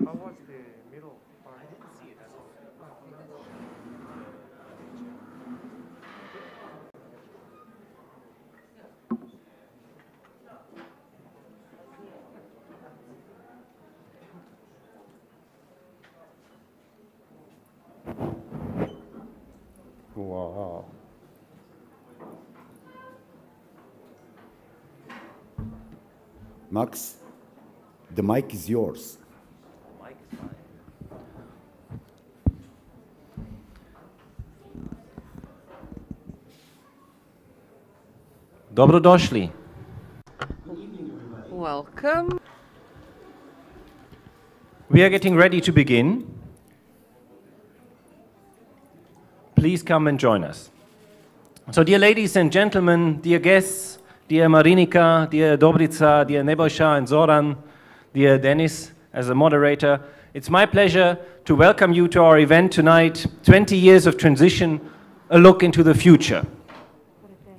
How was the middle part? Wow. Max, the mic is yours. Mic is fine. Dobrodošli. Welcome. We are getting ready to begin. Please come and join us. So, dear ladies and gentlemen, dear guests, dear Marinika, dear Dobrica, dear Nebojša and Zoran, dear Denis as a moderator, it's my pleasure to welcome you to our event tonight, 20 Years of Transition, a look into the future.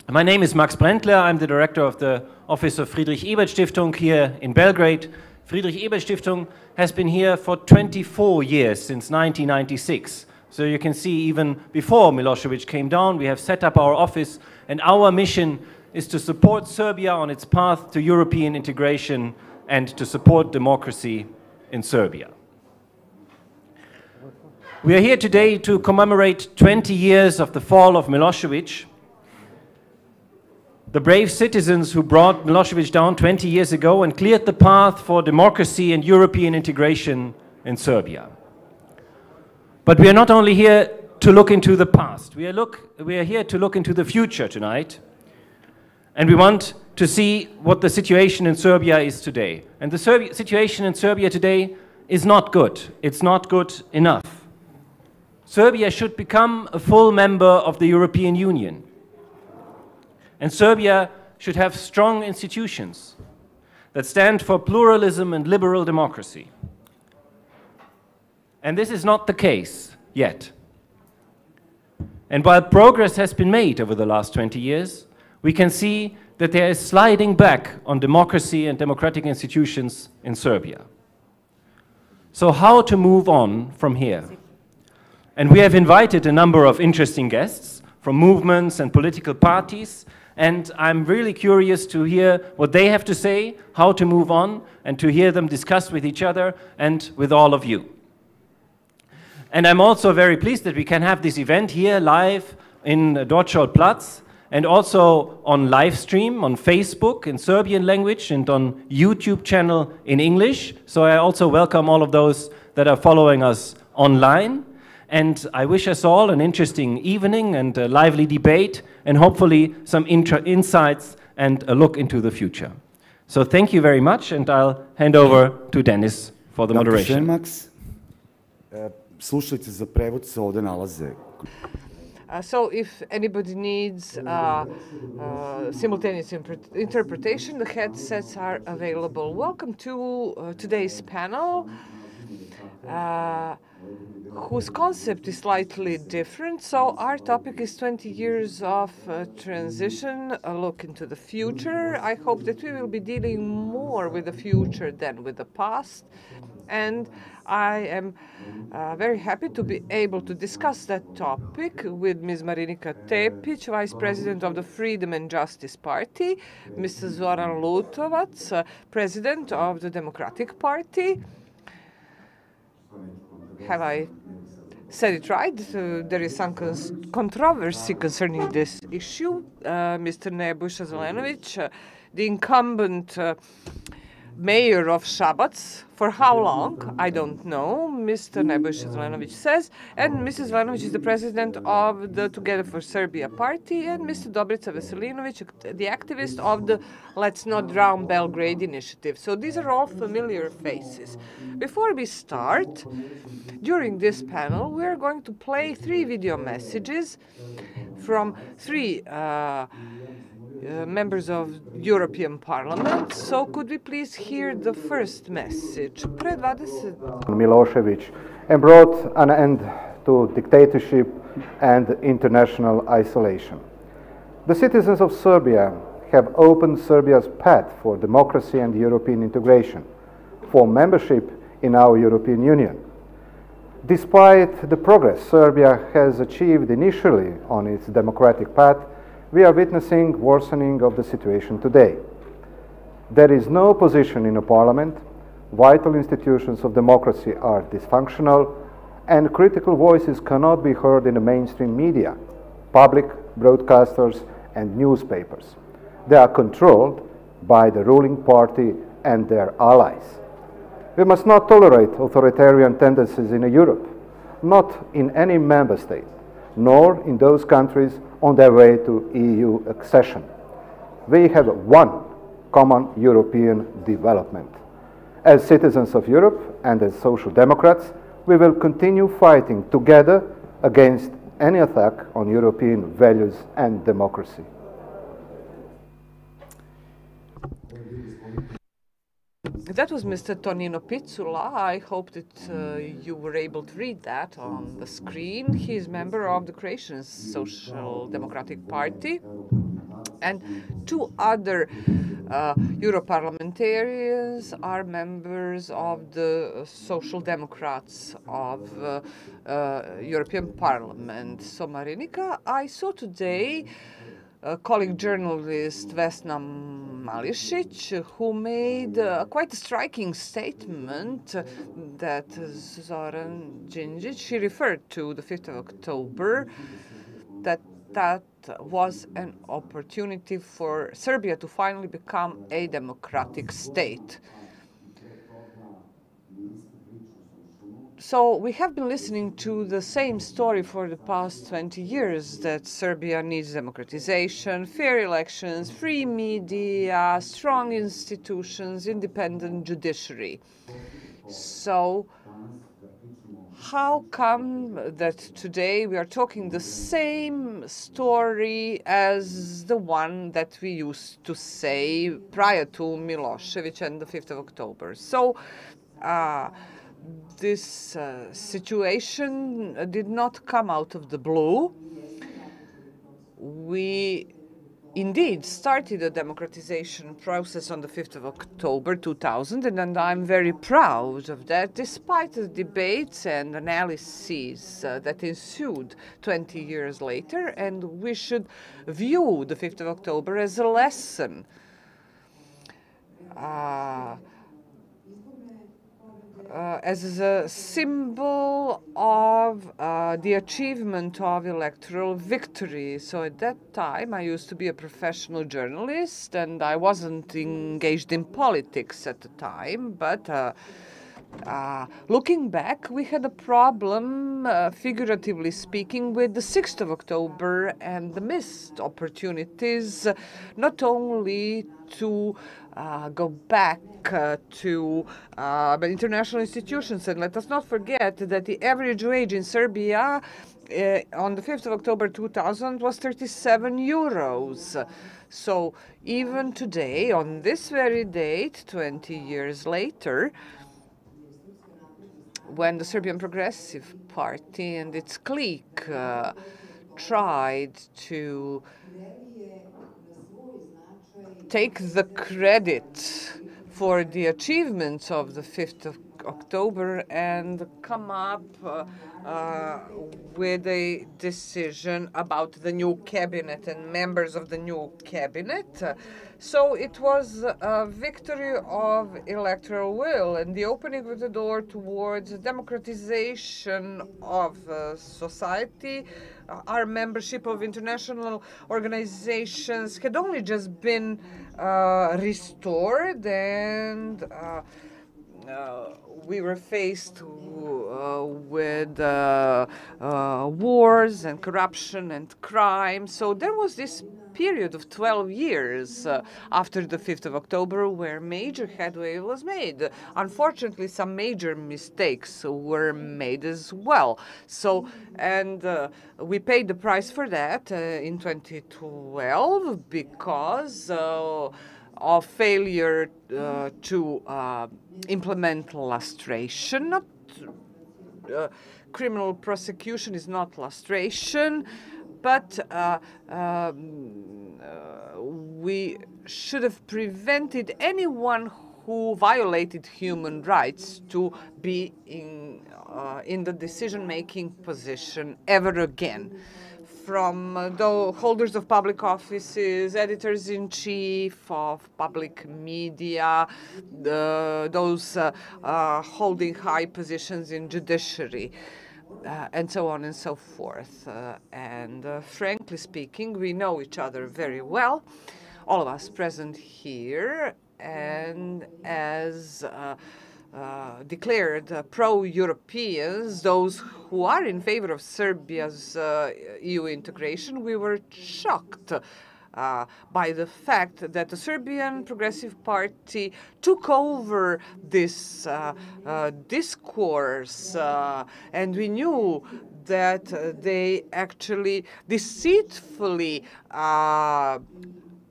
My name is Max Brendler. I'm the director of the Office of Friedrich Ebert Stiftung here in Belgrade. Friedrich Ebert Stiftung has been here for 24 years, since 1996. So you can see even before Milosevic came down, we have set up our office, and our mission is to support Serbia on its path to European integration and to support democracy in Serbia. We are here today to commemorate 20 years of the fall of Milosevic. The brave citizens who brought Milosevic down 20 years ago and cleared the path for democracy and European integration in Serbia. But we are not only here to look into the past, we are here to look into the future tonight. And we want to see what the situation in Serbia is today. And the situation in Serbia today is not good. It's not good enough. Serbia should become a full member of the European Union. And Serbia should have strong institutions that stand for pluralism and liberal democracy. And this is not the case yet. And while progress has been made over the last 20 years, we can see that there is sliding back on democracy and democratic institutions in Serbia. So how to move on from here? And we have invited a number of interesting guests from movements and political parties, and I'm really curious to hear what they have to say, how to move on, and to hear them discuss with each other and with all of you. And I'm also very pleased that we can have this event here live in Dorčol Platz, and also on live stream on Facebook in Serbian language and on YouTube channel in English. So I also welcome all of those that are following us online. And I wish us all an interesting evening and a lively debate, and hopefully some insights and a look into the future. So thank you very much, and I'll hand over to Denis for the moderation. Max. Slušalice za prevod se ovde nalaze. So if anybody needs simultaneous interpretation, the headsets are available. Welcome to today's panel, whose concept is slightly different. So our topic is 20 years of transition, a look into the future. I hope that we will be dealing more with the future than with the past. And I am very happy to be able to discuss that topic with Ms. Marinika Tepić, Vice President of the Freedom and Justice Party, Mr. Zoran Lutovac, President of the Democratic Party. Have I said it right? There is some controversy concerning this issue. Mr. Nebojša Zelenović, the incumbent mayor of Šabac. For how long? I don't know, Mr. Nebojša Zelenović says. And Mrs. Zelenović is the president of the Together for Serbia party, and Mr. Dobrica Veselinović, the activist of the Let's Not Drown Belgrade initiative. So these are all familiar faces. Before we start, during this panel, we're going to play 3 video messages from 3 members of European Parliament. So could we please hear the first message? Milosevic and brought an end to dictatorship and international isolation. The citizens of Serbia have opened Serbia's path for democracy and European integration, for membership in our European Union. Despite the progress Serbia has achieved initially on its democratic path, we are witnessing worsening of the situation today. There is no opposition in a parliament, vital institutions of democracy are dysfunctional, and critical voices cannot be heard in the mainstream media, public broadcasters, and newspapers. They are controlled by the ruling party and their allies. We must not tolerate authoritarian tendencies in Europe, not in any member state, nor in those countries on their way to EU accession. We have one common European development. As citizens of Europe and as social democrats, we will continue fighting together against any attack on European values and democracy. That was Mr. Tonino Pizzula. I hope that you were able to read that on the screen. He is member of the Croatian Social Democratic Party, and two other Europarliamentarians are members of the Social Democrats of European Parliament. So Marinika, I saw today colleague journalist Vesna Mališić, who made quite a striking statement that Zoran Đinđić, she referred to the 5th of October, that was an opportunity for Serbia to finally become a democratic state. So we have been listening to the same story for the past 20 years, that Serbia needs democratization, fair elections, free media, strong institutions, independent judiciary. So how come that today we are talking the same story as the one that we used to say prior to Milošević and the 5th of October? So this situation did not come out of the blue. We indeed started a democratization process on the 5th of October 2000, and I'm very proud of that, despite the debates and analyses that ensued 20 years later, and we should view the 5th of October as a lesson. As a symbol of the achievement of electoral victory. So at that time, I used to be a professional journalist, and I wasn't engaged in politics at the time, but looking back, we had a problem, figuratively speaking, with the 6th of October and the missed opportunities, not only to go back to international institutions. And let us not forget that the average wage in Serbia on the 5th of October 2000 was 37 euros. So even today, on this very date, 20 years later, when the Serbian Progressive Party and its clique tried to take the credit for the achievements of the 5th of October and come up with a decision about the new cabinet and members of the new cabinet. So it was a victory of electoral will and the opening of the door towards democratization of society. Our membership of international organizations had only just been restored, and we were faced with wars and corruption and crime. So there was this period of 12 years after the 5th of October where major headway was made. Unfortunately, some major mistakes were made as well. So, and we paid the price for that in 2012 because of failure to implement lustration. Criminal prosecution is not lustration, but we should have prevented anyone who violated human rights to be in the decision-making position ever again. From the holders of public offices, editors-in-chief of public media, those holding high positions in judiciary, and so on and so forth. Frankly speaking, we know each other very well, all of us present here, and as declared pro-Europeans, those who are in favor of Serbia's EU integration, we were shocked by the fact that the Serbian Progressive Party took over this discourse, and we knew that they actually deceitfully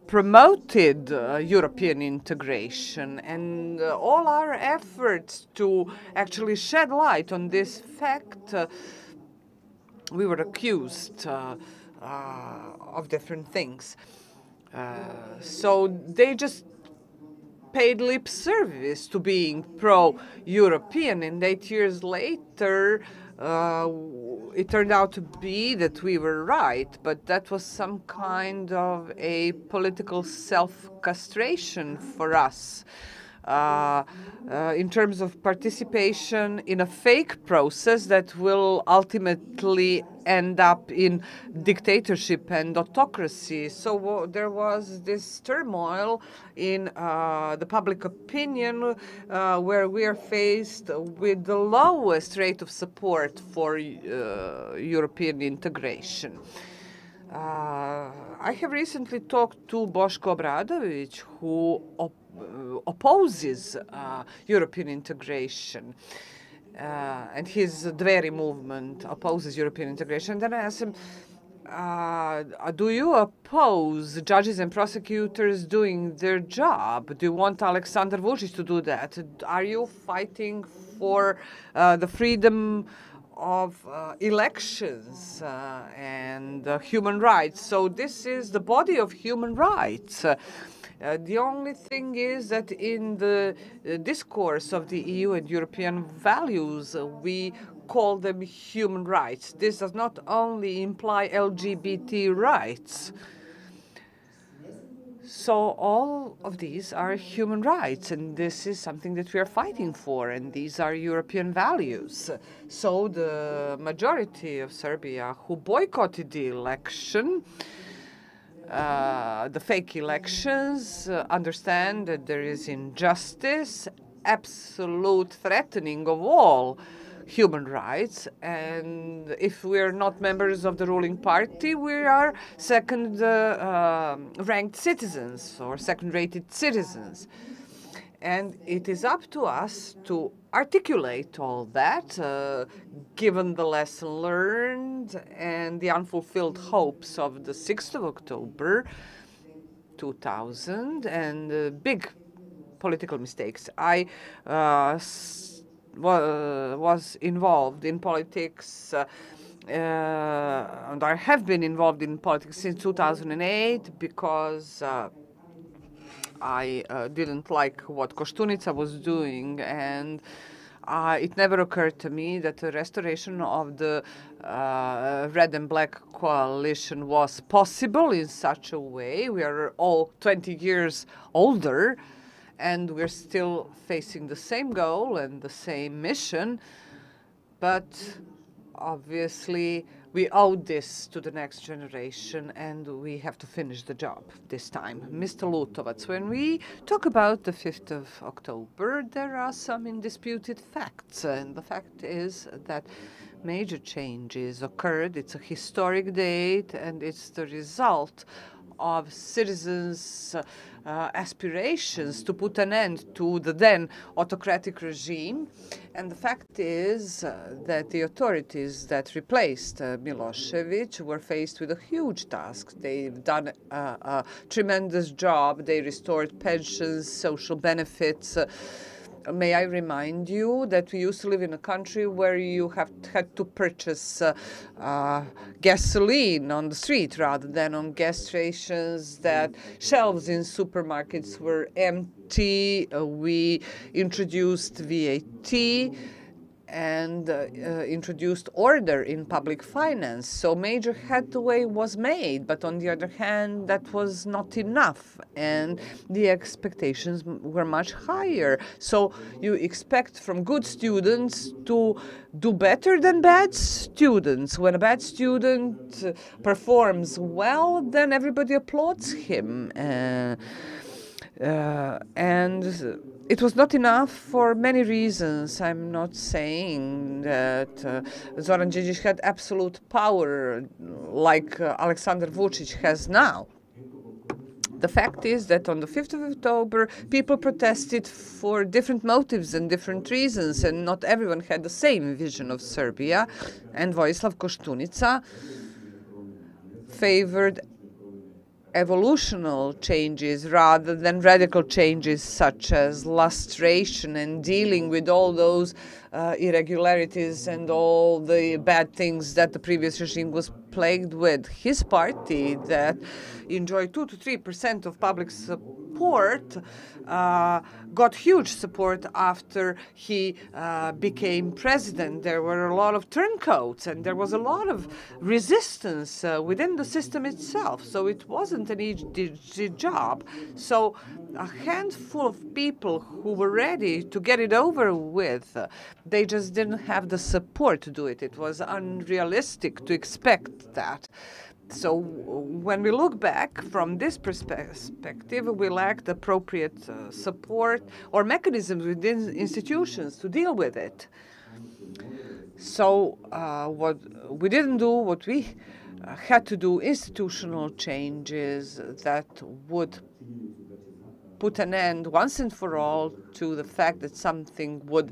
promoted European integration, and all our efforts to actually shed light on this fact, we were accused of different things. So they just paid lip service to being pro-European, and 8 years later, it turned out to be that we were right, but that was some kind of a political self-castration for us. In terms of participation in a fake process that will ultimately end up in dictatorship and autocracy. So there was this turmoil in the public opinion where we are faced with the lowest rate of support for European integration. I have recently talked to Boško Obradović, who opposes European integration, and his Dveri movement opposes European integration. Then I asked him, do you oppose judges and prosecutors doing their job? Do you want Aleksandar Vučić to do that? Are you fighting for the freedom of elections and human rights? So this is the body of human rights. The only thing is that in the discourse of the EU and European values, we call them human rights. This does not only imply LGBT rights. So all of these are human rights, and this is something that we are fighting for, and these are European values. So the majority of Serbia who boycotted the election, the fake elections, understand that there is injustice, absolute threatening of all human rights, and if we are not members of the ruling party, we are second-ranked citizens or second-rated citizens. And it is up to us to articulate all that, given the lesson learned and the unfulfilled hopes of the 6th of October 2000 and big political mistakes. I was involved in politics, and I have been involved in politics since 2008 because I didn't like what Koštunica was doing, and it never occurred to me that the restoration of the red and black coalition was possible in such a way. We are all 20 years older, and we're still facing the same goal and the same mission, but obviously we owe this to the next generation, and we have to finish the job this time. Mr. Lutovac, when we talk about the 5th of October, there are some undisputed facts, and the fact is that major changes occurred. It's a historic date, and it's the result of citizens' aspirations to put an end to the then autocratic regime. And the fact is that the authorities that replaced Milosevic were faced with a huge task. They've done a tremendous job. They restored pensions, social benefits, May I remind you that we used to live in a country where you had to purchase gasoline on the street rather than on gas stations, that shelves in supermarkets were empty. We introduced VAT and introduced order in public finance. So major headway was made, but on the other hand, that was not enough, and the expectations were much higher. So you expect from good students to do better than bad students. When a bad student performs well, then everybody applauds him. And it was not enough for many reasons. I'm not saying that Zoran Đinđić had absolute power like Aleksandar Vučić has now. The fact is that on the 5th of October, people protested for different motives and different reasons, and not everyone had the same vision of Serbia. And Vojislav Koštunica favored evolutional changes rather than radical changes such as lustration and dealing with all those irregularities and all the bad things that the previous regime was plagued with. His party, that enjoyed 2 to 3% of public support, got huge support after he became president. There were a lot of turncoats and there was a lot of resistance within the system itself. So it wasn't an easy job. So a handful of people who were ready to get it over with, they just didn't have the support to do it. It was unrealistic to expect that. So when we look back from this perspective, we lacked appropriate support or mechanisms within institutions to deal with it. So what we didn't do, what we had to do, institutional changes that would put an end once and for all to the fact that something would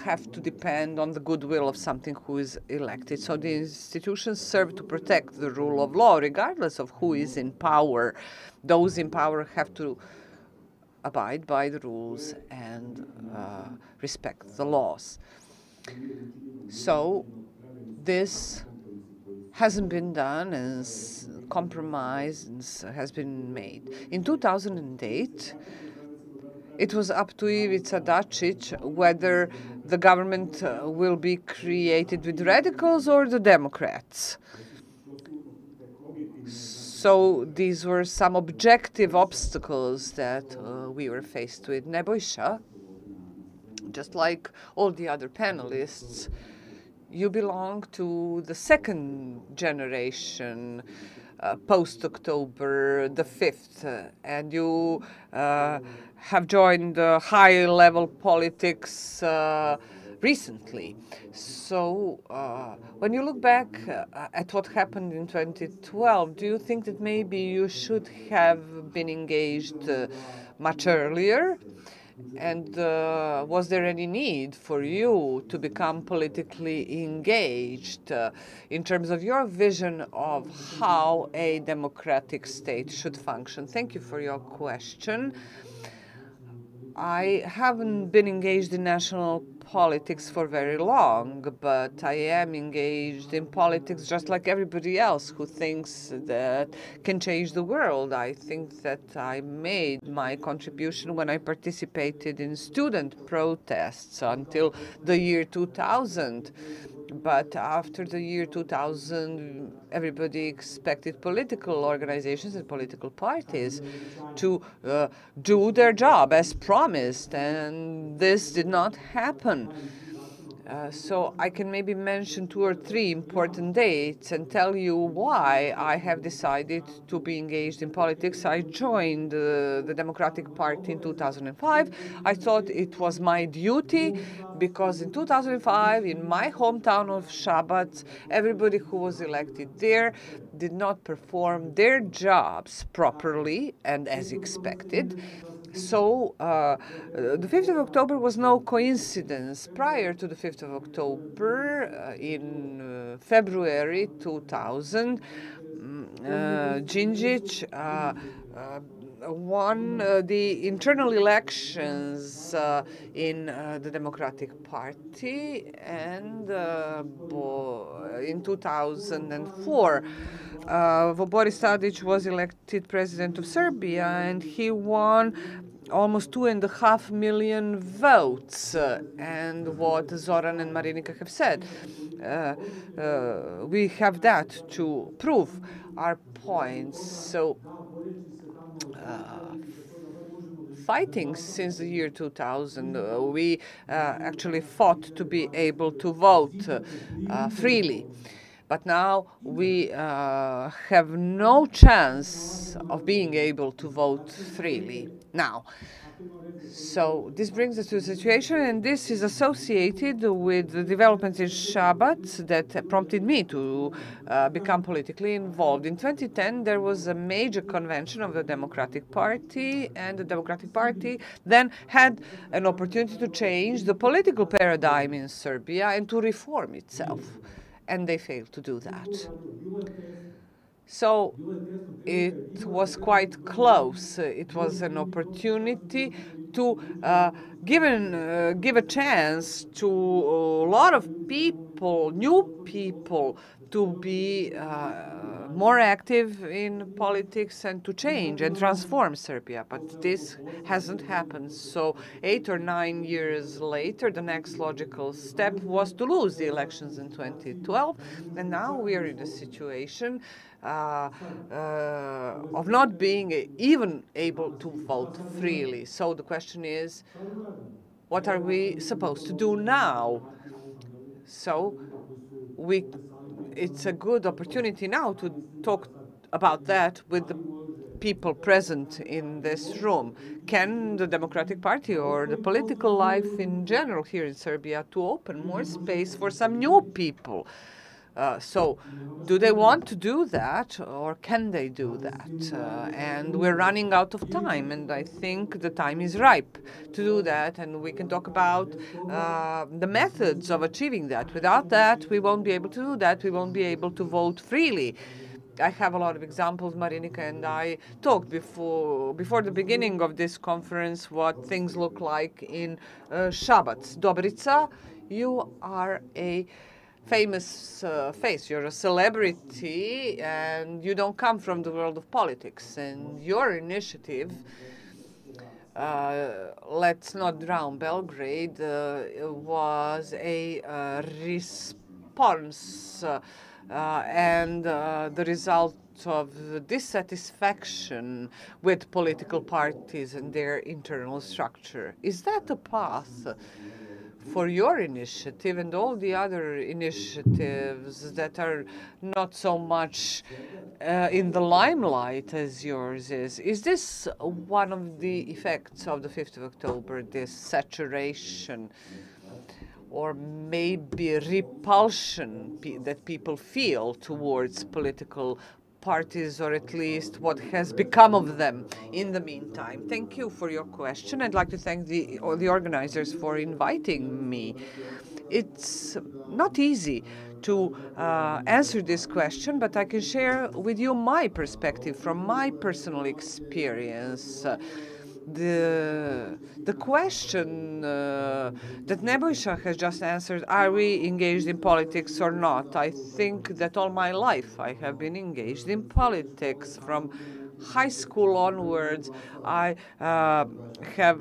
have to depend on the goodwill of something who is elected. So the institutions serve to protect the rule of law, regardless of who is in power. Those in power have to abide by the rules and respect the laws. So this hasn't been done, and compromise has been made. In 2008, it was up to Ivica Dačić whether the government will be created with radicals or the Democrats. So these were some objective obstacles that we were faced with. Nebojša, just like all the other panelists, you belong to the second generation post-October the 5th, and you have joined high-level politics recently. So when you look back at what happened in 2012, do you think that maybe you should have been engaged much earlier? And was there any need for you to become politically engaged in terms of your vision of how a democratic state should function? Thank you for your question. I haven't been engaged in national politics for very long, but I am engaged in politics just like everybody else who thinks that can change the world. I think that I made my contribution when I participated in student protests until the year 2000. But after the year 2000, everybody expected political organizations and political parties to do their job as promised, and this did not happen. So I can maybe mention 2 or 3 important dates and tell you why I have decided to be engaged in politics. I joined the Democratic Party in 2005. I thought it was my duty because in 2005, in my hometown of Šabac, everybody who was elected there did not perform their jobs properly and as expected. So the 5th of October was no coincidence. Prior to the 5th of October, in February 2000, Đinđić won the internal elections in the Democratic Party, and in 2004, Boris Tadic was elected president of Serbia, and he won almost 2.5 million votes. And what Zoran and Marinika have said, we have that to prove our points. So, fighting since the year 2000, we actually fought to be able to vote freely. But now we have no chance of being able to vote freely now. So this brings us to a situation, and this is associated with the developments in Shabbat that prompted me to become politically involved. In 2010, there was a major convention of the Democratic Party, and the Democratic Party then had an opportunity to change the political paradigm in Serbia and to reform itself. And they failed to do that. So it was quite close. It was an opportunity to give a chance to a lot of people, new people, to be more active in politics and to change and transform Serbia. But this hasn't happened. So 8 or 9 years later, the next logical step was to lose the elections in 2012. And now we are in a situation of not being even able to vote freely. So the question is, what are we supposed to do now? So it's a good opportunity now to talk about that with the people present in this room. Can the Democratic Party or the political life in general here in Serbia to open more space for some new people? So do they want to do that, or can they do that? And we're running out of time, and I think the time is ripe to do that, and we can talk about the methods of achieving that. Without that, we won't be able to do that. We won't be able to vote freely. I have a lot of examples. Marinika and I talked before the beginning of this conference what things look like in Šabac. Dobrica, you are a famous face. You're a celebrity, and you don't come from the world of politics. And your initiative, Let's Not Drown Belgrade, was a response and the result of dissatisfaction with political parties and their internal structure. Is that a path for your initiative and all the other initiatives that are not so much in the limelight as yours is? Is this one of the effects of the 5th of October, this saturation or maybe repulsion that people feel towards political parties, or at least what has become of them in the meantime? Thank you for your question. I'd like to thank the organizers for inviting me. It's not easy to answer this question, but I can share with you my perspective from my personal experience. The question that Nebojša has just answered, are we engaged in politics or not? I think that all my life I have been engaged in politics. From high school onwards, I have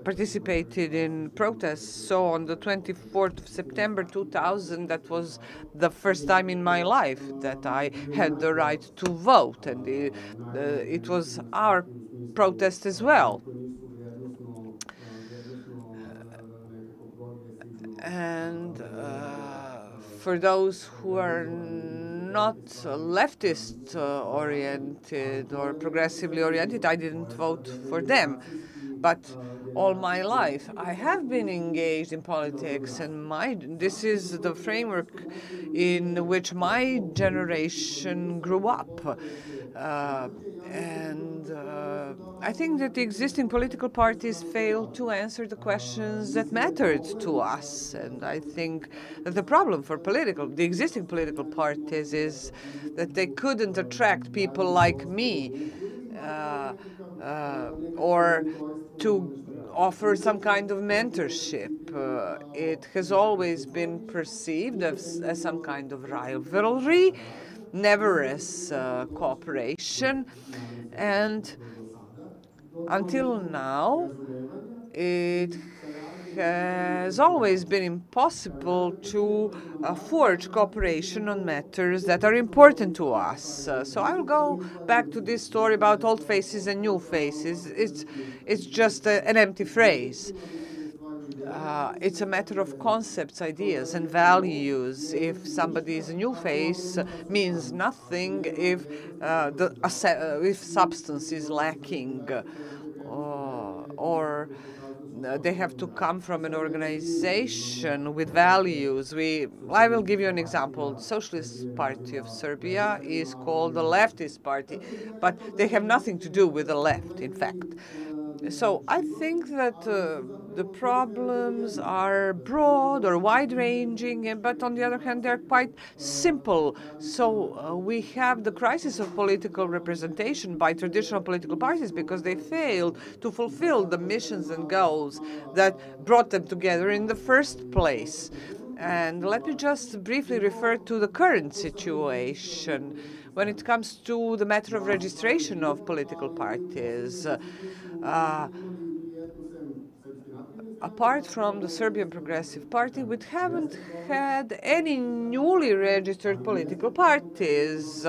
participated in protests. So on the 24th of September 2000, that was the first time in my life that I had the right to vote, and it was our protest as well. And for those who are not leftist oriented or progressively oriented, I didn't vote for them. But all my life, I have been engaged in politics, and this is the framework in which my generation grew up. I think that the existing political parties failed to answer the questions that mattered to us. And I think that the problem for the existing political parties is that they couldn't attract people like me. or to offer some kind of mentorship. It has always been perceived as some kind of rivalry, never as cooperation. And until now, it has always been impossible to forge cooperation on matters that are important to us. So I will go back to this story about old faces and new faces. It's just an empty phrase. It's a matter of concepts, ideas, and values. If somebody is a new face, means nothing if if substance is lacking, or they have to come from an organization with values. I will give you an example. The Socialist Party of Serbia is called the leftist party, but they have nothing to do with the left, in fact. So I think that the problems are broad or wide-ranging, but on the other hand, they're quite simple. So we have the crisis of political representation by traditional political parties because they failed to fulfill the missions and goals that brought them together in the first place. And let me just briefly refer to the current situation when it comes to the matter of registration of political parties. Apart from the Serbian Progressive Party, we haven't had any newly registered political parties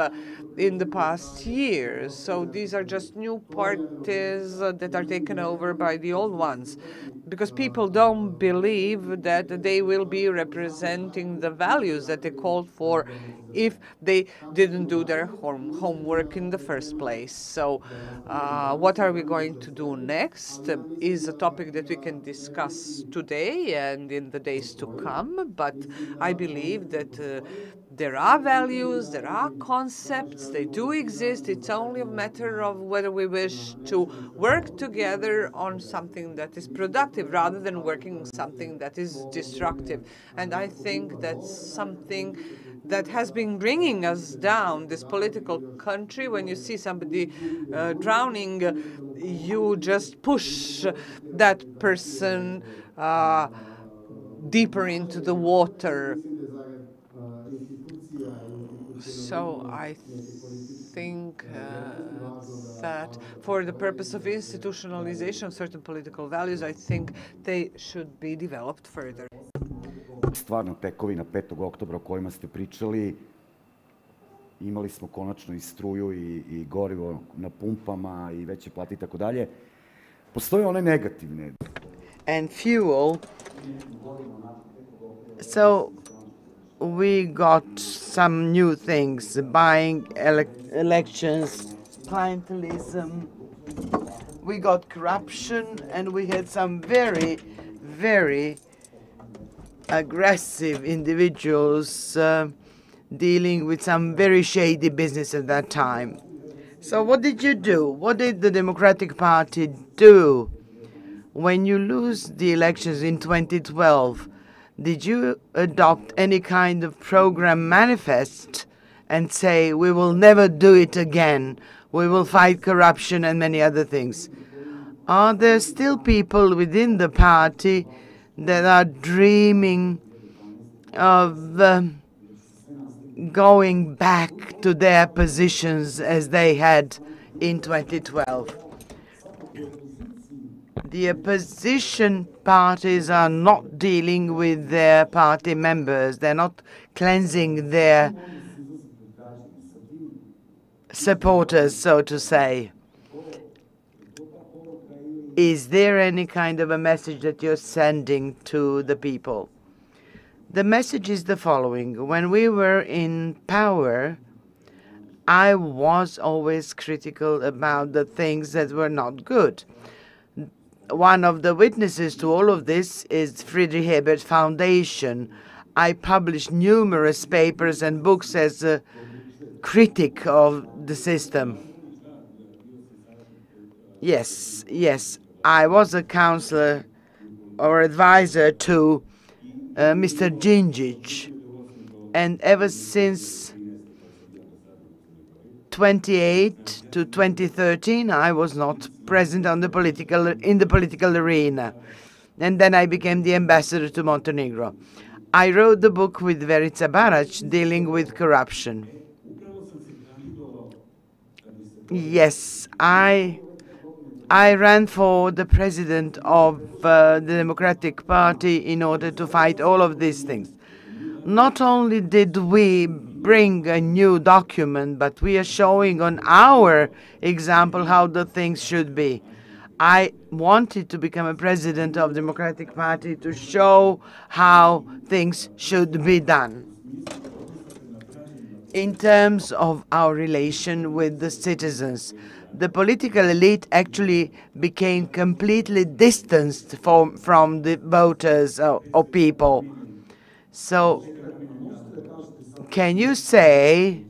in the past years. So these are just new parties that are taken over by the old ones, because people don't believe that they will be representing the values that they called for if they didn't do their homework in the first place. So what are we going to do next is a topic that we can discuss today and in the days to come. But I believe that there are values, there are concepts, they do exist. It's only a matter of whether we wish to work together on something that is productive rather than working on something that is destructive. And I think that's something that has been bringing us down, this political country. When you see somebody drowning, you just push that person deeper into the water. So I think that for the purpose of institutionalization of certain political values, I think they should be developed further. Stvarno tekovina 5. oktobra o kojima ste pričali, imali smo konačno i struju i gorivo na pumpama i veće plate i tako dalje. Postoje one negativne. And fuel. So we got some new things, buying elections, clientelism. We got corruption, and we had some very, very aggressive individuals dealing with some very shady business at that time. So what did you do? What did the Democratic Party do when you lose the elections in 2012? Did you adopt any kind of program manifest and say, we will never do it again, we will fight corruption and many other things? Are there still people within the party that are dreaming of going back to their positions as they had in 2012? The opposition parties are not dealing with their party members. They're not cleansing their supporters, so to say. Is there any kind of a message that you're sending to the people? The message is the following. When we were in power, I was always critical about the things that were not good. One of the witnesses to all of this is Friedrich Ebert Foundation. I published numerous papers and books as a critic of the system. Yes, I was a counselor or advisor to Mr. Djindjic, and ever since 28 to 2013, I was not present in the political arena. And then I became the ambassador to Montenegro. I wrote the book with Verica Barać dealing with corruption. Yes, I ran for the president of the Democratic Party in order to fight all of these things. Not only did we bring a new document, but we are showing on our example how the things should be. I wanted to become a president of the Democratic Party to show how things should be done in terms of our relation with the citizens. The political elite actually became completely distanced from the voters or people. So, can you say,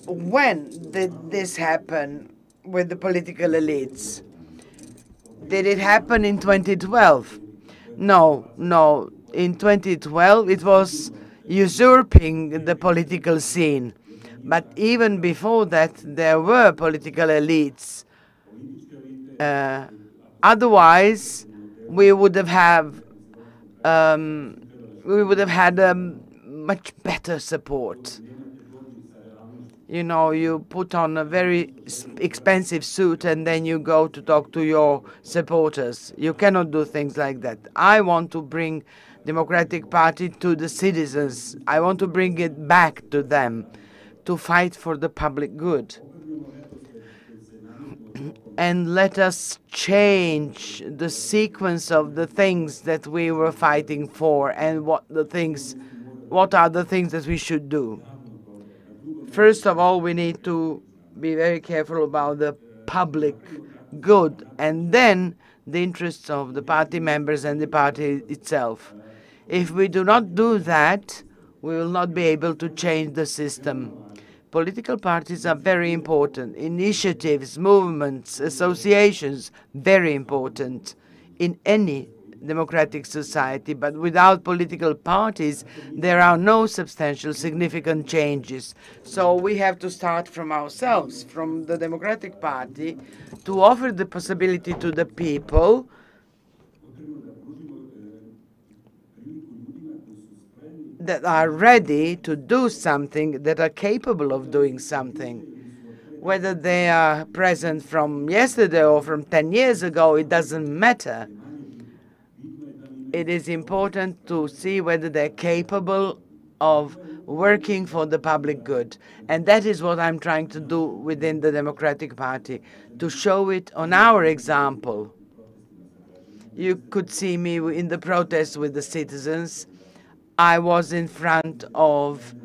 when did this happen with the political elites? Did it happen in 2012? No. In 2012, it was usurping the political scene. But even before that, there were political elites. Otherwise, we would have had much better support. You know, you put on a very expensive suit and then you go to talk to your supporters. You cannot do things like that. I want to bring Democratic Party to the citizens. I want to bring it back to them to fight for the public good. And let us change the sequence of the things that we were fighting for and what are the things that we should do. First of all, we need to be very careful about the public good and then the interests of the party members and the party itself. If we do not do that, we will not be able to change the system. Political parties are very important. Initiatives, movements, associations, very important in any democratic society. But without political parties, there are no substantial, significant changes. So we have to start from ourselves, from the Democratic Party, to offer the possibility to the people that are ready to do something, that are capable of doing something. Whether they are present from yesterday or from 10 years ago, it doesn't matter. It is important to see whether they're capable of working for the public good. And that is what I'm trying to do within the Democratic Party, to show it on our example. You could see me in the protests with the citizens. I was in front of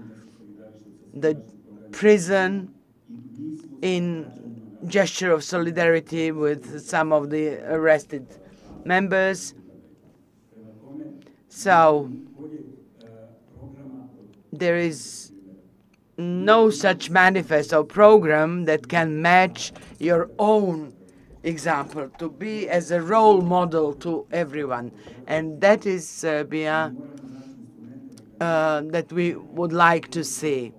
the prison in gesture of solidarity with some of the arrested members. So there is no such manifest or program that can match your own example, to be as a role model to everyone. And that is Serbia that we would like to see.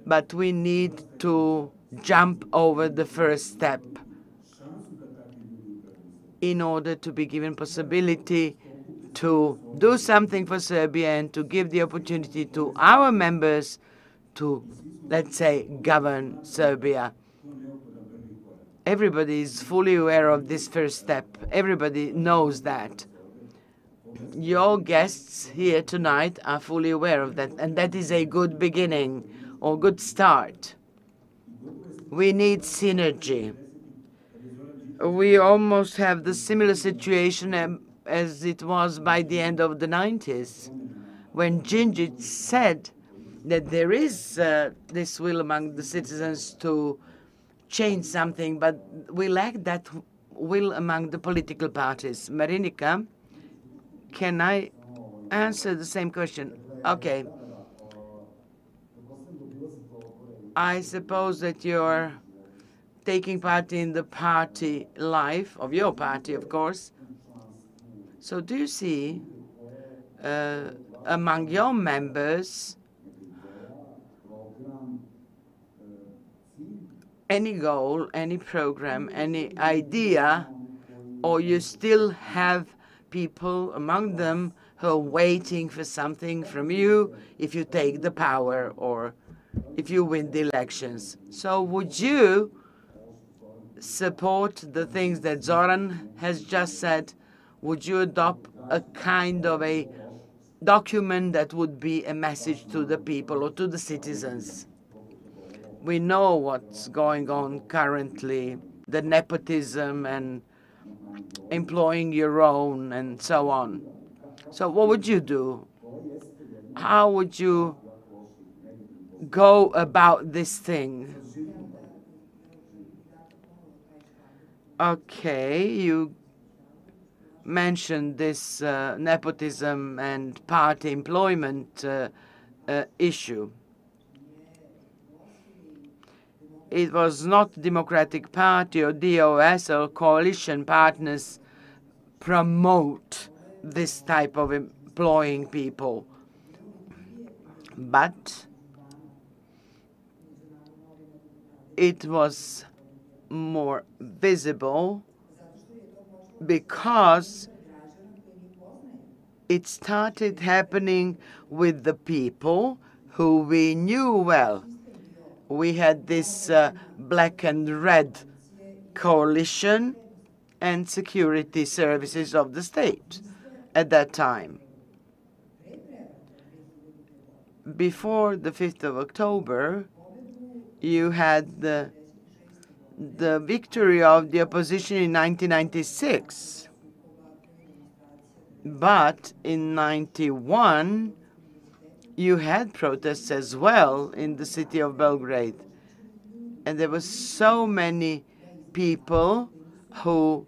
But we need to jump over the first step in order to be given possibility to do something for Serbia and to give the opportunity to our members to, let's say, govern Serbia. Everybody is fully aware of this first step. Everybody knows that. Your guests here tonight are fully aware of that, and that is a good beginning or good start. We need synergy. We almost have the similar situation as it was by the end of the 90s, when Gingich said that there is this will among the citizens to change something, but we lack that will among the political parties. Marinika, can I answer the same question? Okay. I suppose that you're taking part in the party life of your party, of course. So do you see among your members any goal, any program, any idea, or you still have people among them who are waiting for something from you if you take the power or if you win the elections. So would you support the things that Zoran has just said? Would you adopt a kind of a document that would be a message to the people or to the citizens? We know what's going on currently, the nepotism and employing your own and so on. So what would you do? How would you go about this thing? Okay, you mentioned this nepotism and party employment issue. It was not Democratic Party or DOS or coalition partners promote this type of employing people. But it was more visible because it started happening with the people who we knew well. We had this black and red coalition and security services of the state at that time. Before the 5th of October, you had the victory of the opposition in 1996. But in 91, you had protests as well in the city of Belgrade. And there were so many people who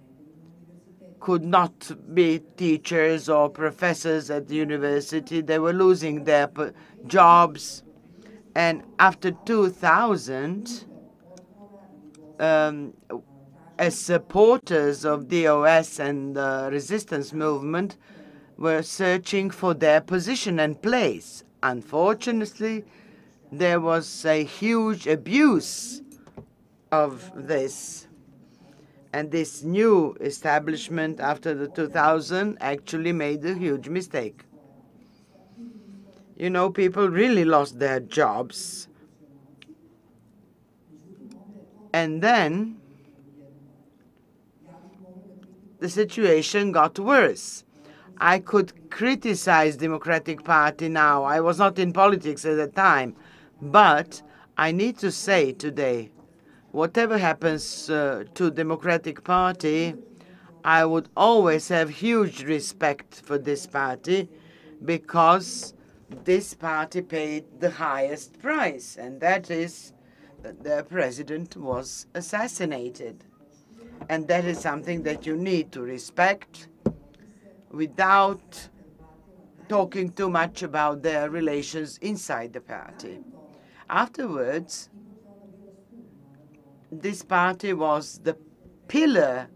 could not be teachers or professors at the university. They were losing their jobs. And after 2000, as supporters of DOS and the resistance movement, were searching for their position and place. Unfortunately, there was a huge abuse of this. And this new establishment after the 2000 actually made a huge mistake. You know, people really lost their jobs. And then the situation got worse. I could criticize Democratic Party now. I was not in politics at the time. But I need to say today, whatever happens to Democratic Party, I would always have huge respect for this party because this party paid the highest price, and that is that their president was assassinated. And that is something that you need to respect without talking too much about their relations inside the party. Afterwards, this party was the pillar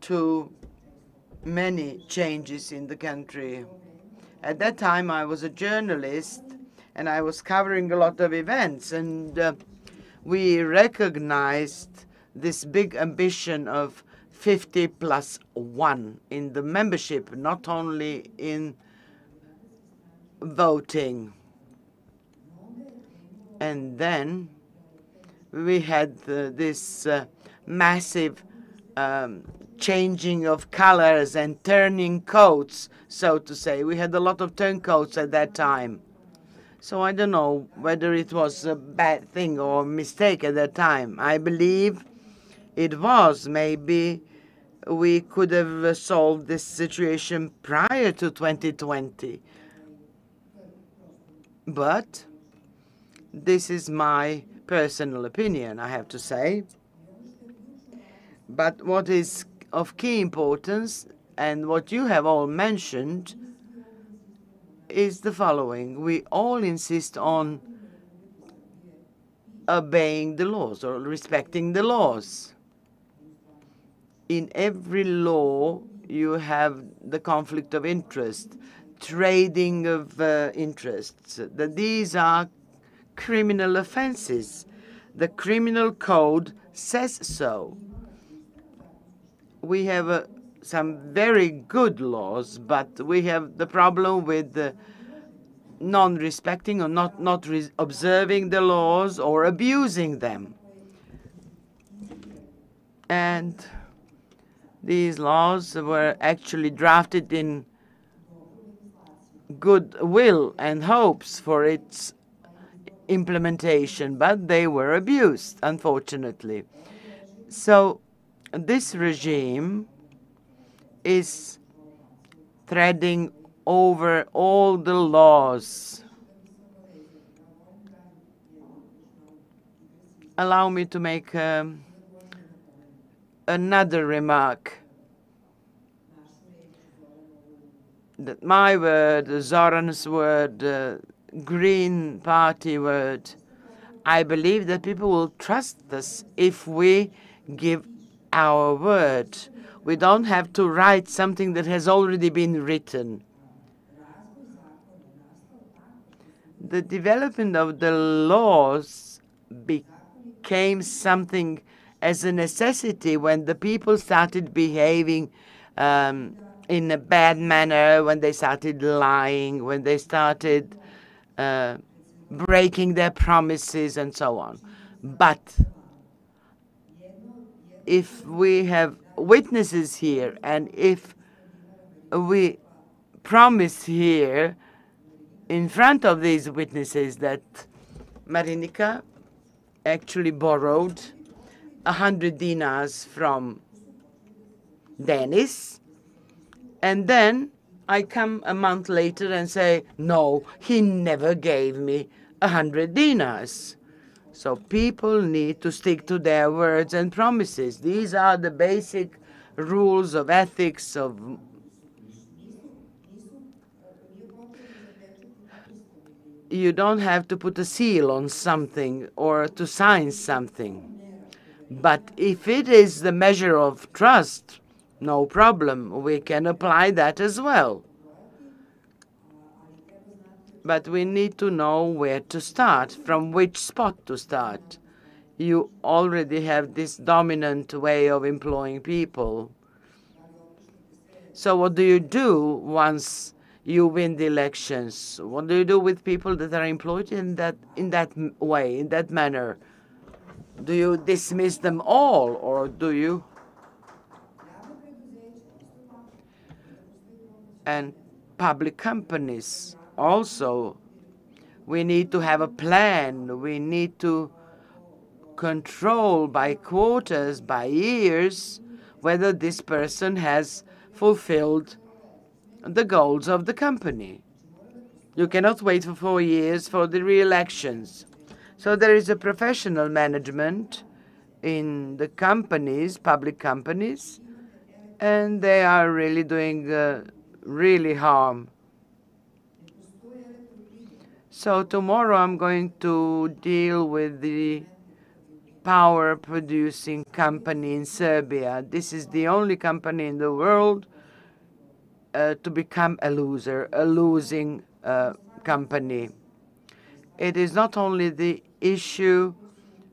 to many changes in the country. At that time, I was a journalist, and I was covering a lot of events, and we recognized this big ambition of 50+1 in the membership, not only in voting. And then we had this massive changing of colors and turning coats, so to say. We had a lot of turncoats at that time. So I don't know whether it was a bad thing or a mistake at that time. I believe it was. Maybe we could have solved this situation prior to 2020. But this is my personal opinion, I have to say. But what is of key importance, and what you have all mentioned, is the following. We all insist on obeying the laws or respecting the laws. In every law, you have the conflict of interest, trading of interests. That these are criminal offenses. The criminal code says so. We have some very good laws, but we have the problem with non-respecting or not observing the laws or abusing them. And these laws were actually drafted in good will and hopes for its implementation, but they were abused, unfortunately. So this regime is treading over all the laws. Allow me to make another remark. That my word, Zoran's word, Green Party word, I believe that people will trust us if we give our word. We don't have to write something that has already been written. The development of the laws became something as a necessity when the people started behaving in a bad manner, when they started lying, when they started breaking their promises and so on. But if we have witnesses here and if we promise here in front of these witnesses that Marinika actually borrowed 100 dinars from Dennis, and then I come a month later and say, no, he never gave me 100 dinars. So people need to stick to their words and promises. These are the basic rules of ethics, of you don't have to put a seal on something or to sign something. But if it is the measure of trust, no problem. We can apply that as well. But we need to know where to start, from which spot to start. You already have this dominant way of employing people. So what do you do once you win the elections? What do you do with people that are employed in that way, in that manner? Do you dismiss them all, or do you? And public companies also, we need to have a plan. We need to control by quarters, by years, whether this person has fulfilled the goals of the company. You cannot wait for 4 years for the re-elections. So there is a professional management in the companies, public companies, and they are really doing really harm. So tomorrow I'm going to deal with the power-producing company in Serbia. This is the only company in the world to become a loser, a losing company. It is not only the issue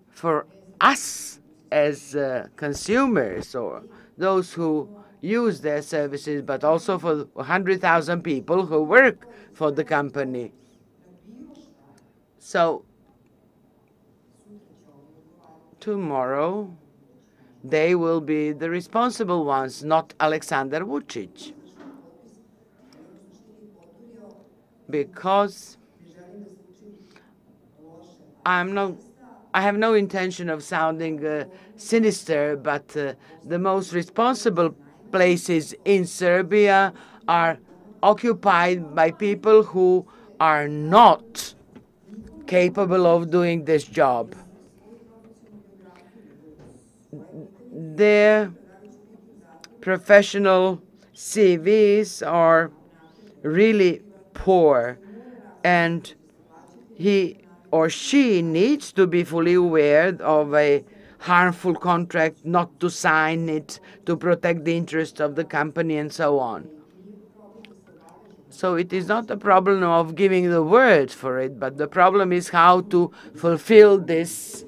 for us as consumers or those who use their services, but also for 100,000 people who work for the company. So tomorrow, they will be the responsible ones, not Aleksandar Vučić. Because I have no intention of sounding sinister, but the most responsible places in Serbia are occupied by people who are not capable of doing this job. Their professional CVs are really poor, and he or she needs to be fully aware of a harmful contract, not to sign it, to protect the interests of the company, and so on. So it is not a problem of giving the word for it, but the problem is how to fulfill this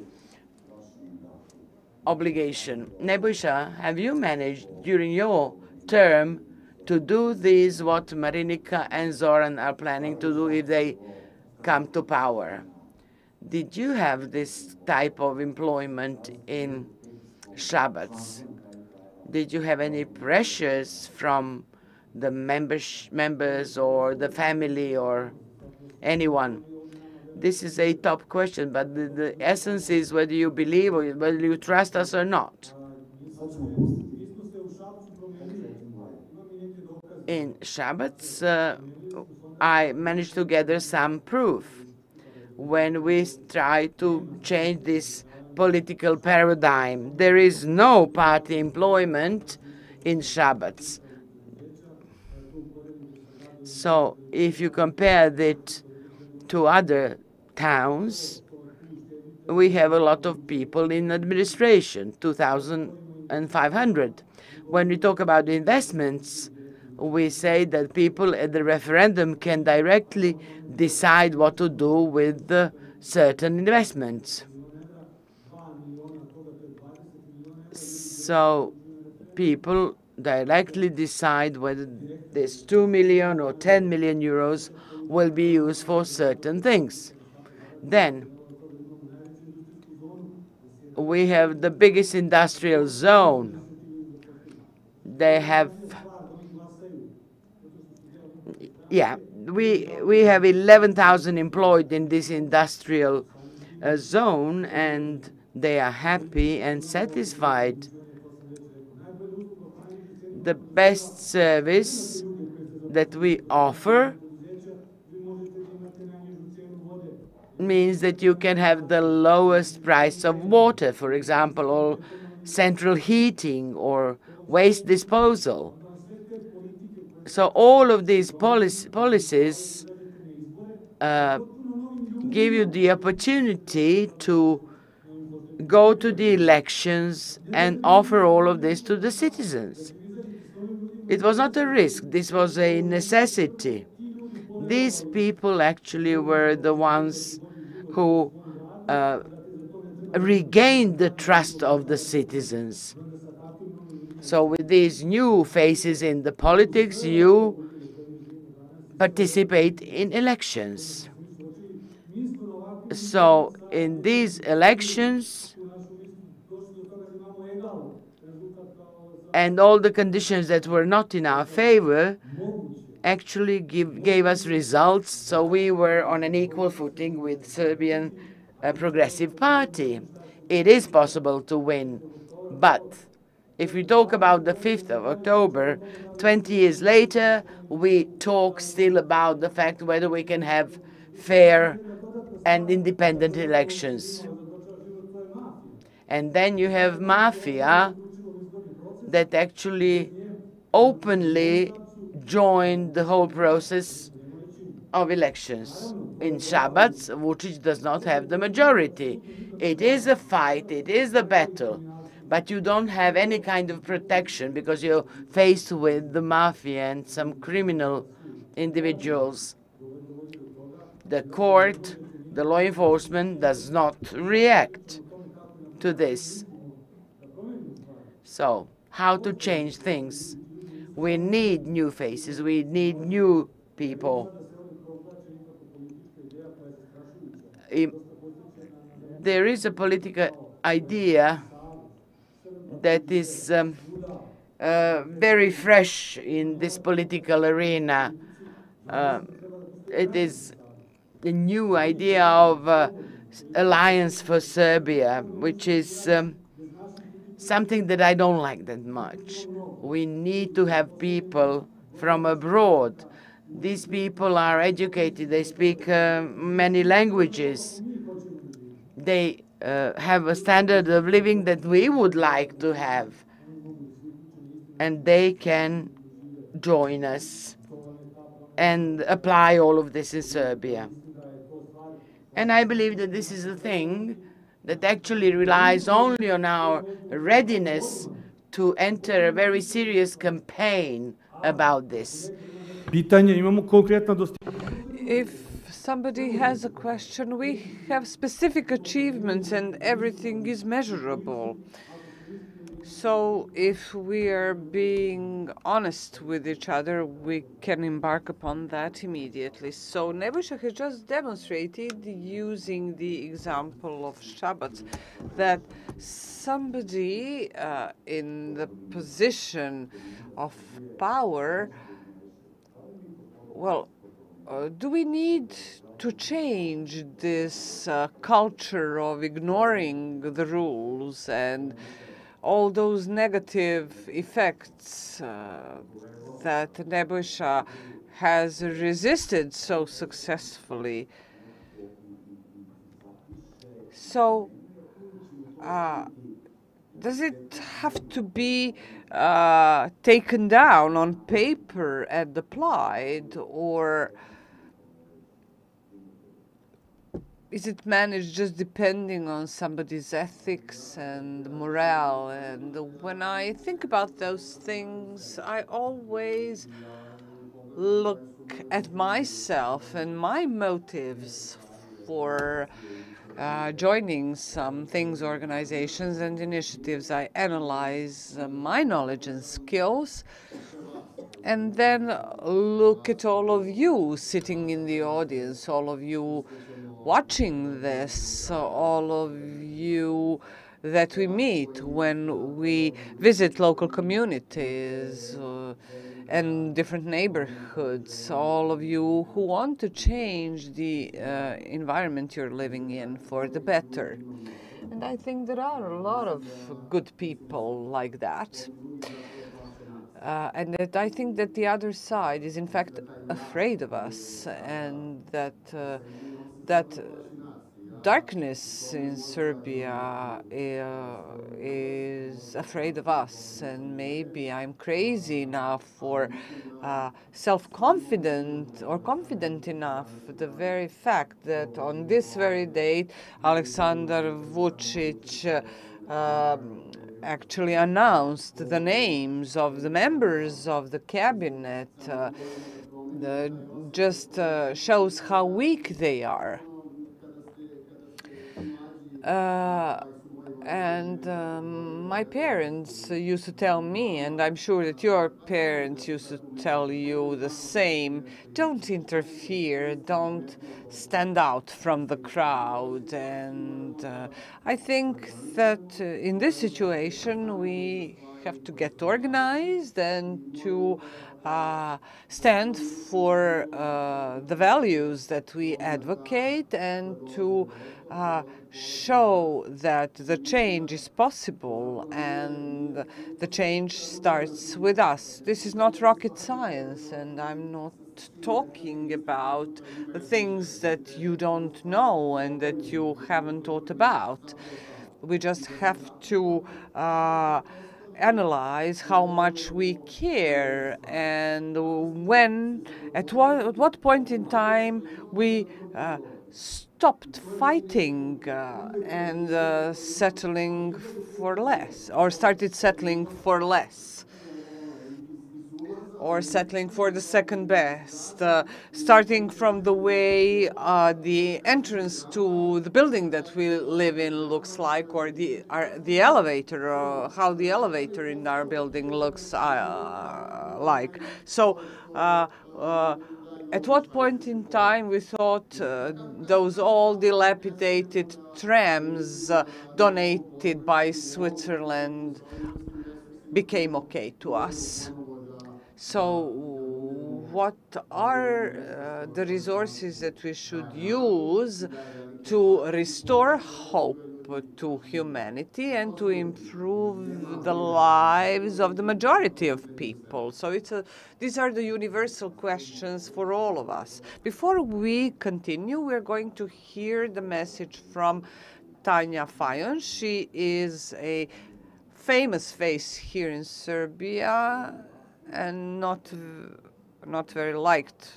obligation. Nebojša, have you managed during your term to do this, what Marinika and Zoran are planning to do if they come to power? Did you have this type of employment in Shabbats? Did you have any pressures from the members or the family or anyone? This is a top question, but the essence is whether you believe or whether you trust us or not. In Shabbats, I managed to gather some proof when we try to change this political paradigm. There is no party employment in Shabbats. So if you compare that to other towns, we have a lot of people in administration, 2,500. When we talk about investments, we say that people at the referendum can directly decide what to do with certain investments. So people directly decide whether this 2 million or 10 million euros will be used for certain things. Then we have the biggest industrial zone. They have, we have 11,000 employed in this industrial zone, and they are happy and satisfied. The best service that we offer means that you can have the lowest price of water, for example, or central heating or waste disposal. So all of these policies give you the opportunity to go to the elections and offer all of this to the citizens. It was not a risk. This was a necessity. These people actually were the ones who regained the trust of the citizens. So with these new faces in the politics, you participate in elections. So in these elections, and all the conditions that were not in our favor actually gave us results. So we were on an equal footing with Serbian Progressive Party. It is possible to win, but if we talk about the 5th of October, 20 years later, we talk still about the fact whether we can have fair and independent elections. And then you have mafia that actually openly joined the whole process of elections. In Shabbats, Vučić does not have the majority. It is a fight, it is a battle, but you don't have any kind of protection because you're faced with the mafia and some criminal individuals. The court, the law enforcement does not react to this. So, how to change things? We need new faces. We need new people. There is a political idea that is very fresh in this political arena. It is a new idea of alliance for Serbia, which is something that I don't like that much. We need to have people from abroad. These people are educated. They speak many languages. They have a standard of living that we would like to have. And they can join us and apply all of this in Serbia. And I believe that this is a thing that actually relies only on our readiness to enter a very serious campaign about this. If somebody has a question, we have specific achievements and everything is measurable. So if we are being honest with each other, we can embark upon that immediately. So Nebojša has just demonstrated, using the example of Shabbat, that somebody in the position of power, well, do we need to change this culture of ignoring the rules and all those negative effects that Nebojša has resisted so successfully? So, does it have to be taken down on paper and applied, or is it managed just depending on somebody's ethics and morale? And when I think about those things, I always look at myself and my motives for joining some things, organizations and initiatives. I analyze my knowledge and skills, and then look at all of you sitting in the audience, all of you watching this, all of you that we meet when we visit local communities and different neighborhoods, all of you who want to change the environment you're living in for the better. And I think there are a lot of good people like that. And that I think that the other side is in fact afraid of us, and that darkness in Serbia is afraid of us. And maybe I'm crazy enough or self-confident or confident enough, the very fact that on this very date Aleksandar Vučić actually announced the names of the members of the cabinet just shows how weak they are. My parents used to tell me, and I'm sure that your parents used to tell you the same, don't interfere, don't stand out from the crowd. And I think that in this situation we have to get organized and to stand for the values that we advocate, and to show that the change is possible and the change starts with us. This is not rocket science, and I'm not talking about the things that you don't know and that you haven't thought about. We just have to analyze how much we care, and at what point in time we stopped fighting and settling for less, or started settling for less, or settling for the second best, starting from the way the entrance to the building that we live in looks like, or the elevator, or how the elevator in our building looks like. So at what point in time we thought those all dilapidated trams donated by Switzerland became okay to us? So what are the resources that we should use to restore hope to humanity and to improve the lives of the majority of people? So these are the universal questions for all of us. Before we continue, we're going to hear the message from Tanja Fajon. She is a famous face here in Serbia, and not very liked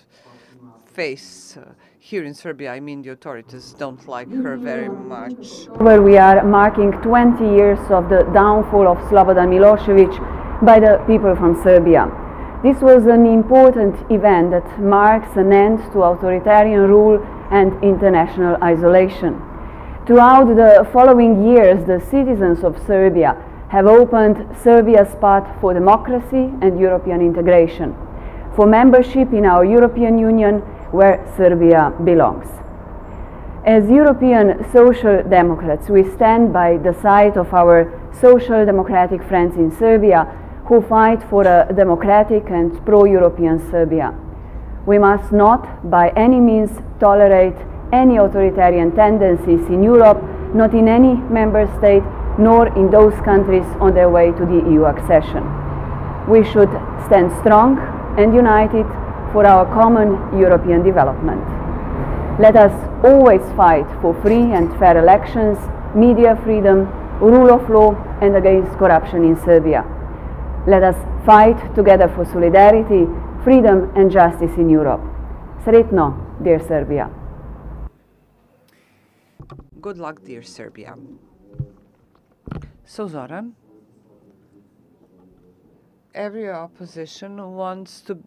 face here in Serbia. I mean, the authorities don't like her very much. Where we are marking 20 years of the downfall of Slobodan Milošević by the people from Serbia. This was an important event that marks an end to authoritarian rule and international isolation. Throughout the following years, the citizens of Serbia have opened Serbia's path for democracy and European integration, for membership in our European Union where Serbia belongs. As European Social Democrats, we stand by the side of our social democratic friends in Serbia who fight for a democratic and pro-European Serbia. We must not by any means tolerate any authoritarian tendencies in Europe, not in any member state, nor in those countries on their way to the EU accession. We should stand strong and united for our common European development. Let us always fight for free and fair elections, media freedom, rule of law, and against corruption in Serbia. Let us fight together for solidarity, freedom and justice in Europe. Sretno, dear Serbia. Good luck, dear Serbia. So, Zoran, every opposition wants to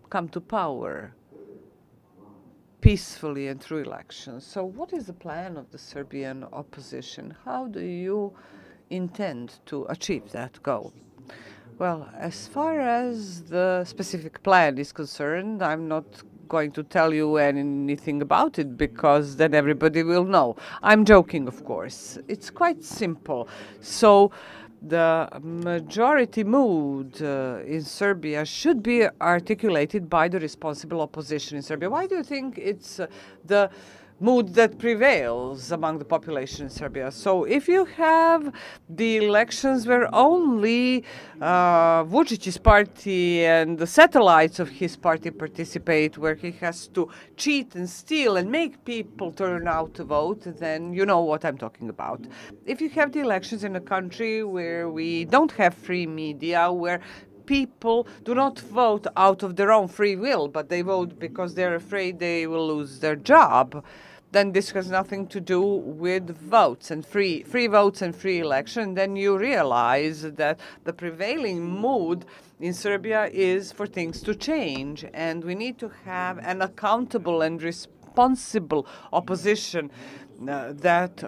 come to power peacefully and through elections. So what is the plan of the Serbian opposition? How do you intend to achieve that goal? Well, as far as the specific plan is concerned, I'm not going to tell you anything about it because then everybody will know. I'm joking, of course. It's quite simple. So the majority mood in Serbia should be articulated by the responsible opposition in Serbia. Why do you think it's the mood that prevails among the population in Serbia? So if you have the elections where only Vucic's party and the satellites of his party participate, where he has to cheat and steal and make people turn out to vote, then you know what I'm talking about. If you have the elections in a country where we don't have free media, where people do not vote out of their own free will, but they vote because they're afraid they will lose their job, then this has nothing to do with votes and free votes and free election. Then you realize that the prevailing mood in Serbia is for things to change, and we need to have an accountable and responsible opposition that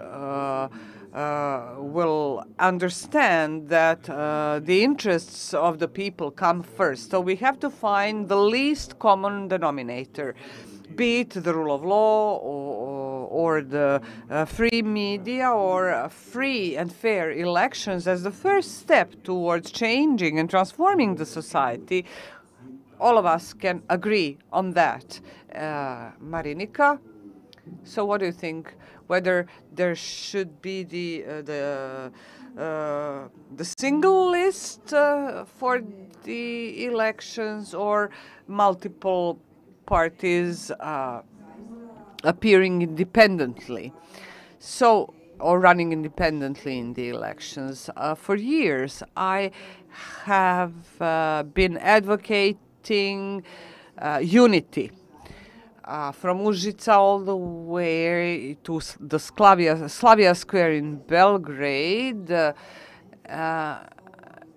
will understand that the interests of the people come first. So we have to find the least common denominator, be it the rule of law or the free media or free and fair elections as the first step towards changing and transforming the society. All of us can agree on that. Marinika, so what do you think? Whether there should be the single list for the elections or multiple parties appearing independently, so or running independently in the elections. For years, I have been advocating unity. From Užica all the way to the Slavia Square in Belgrade,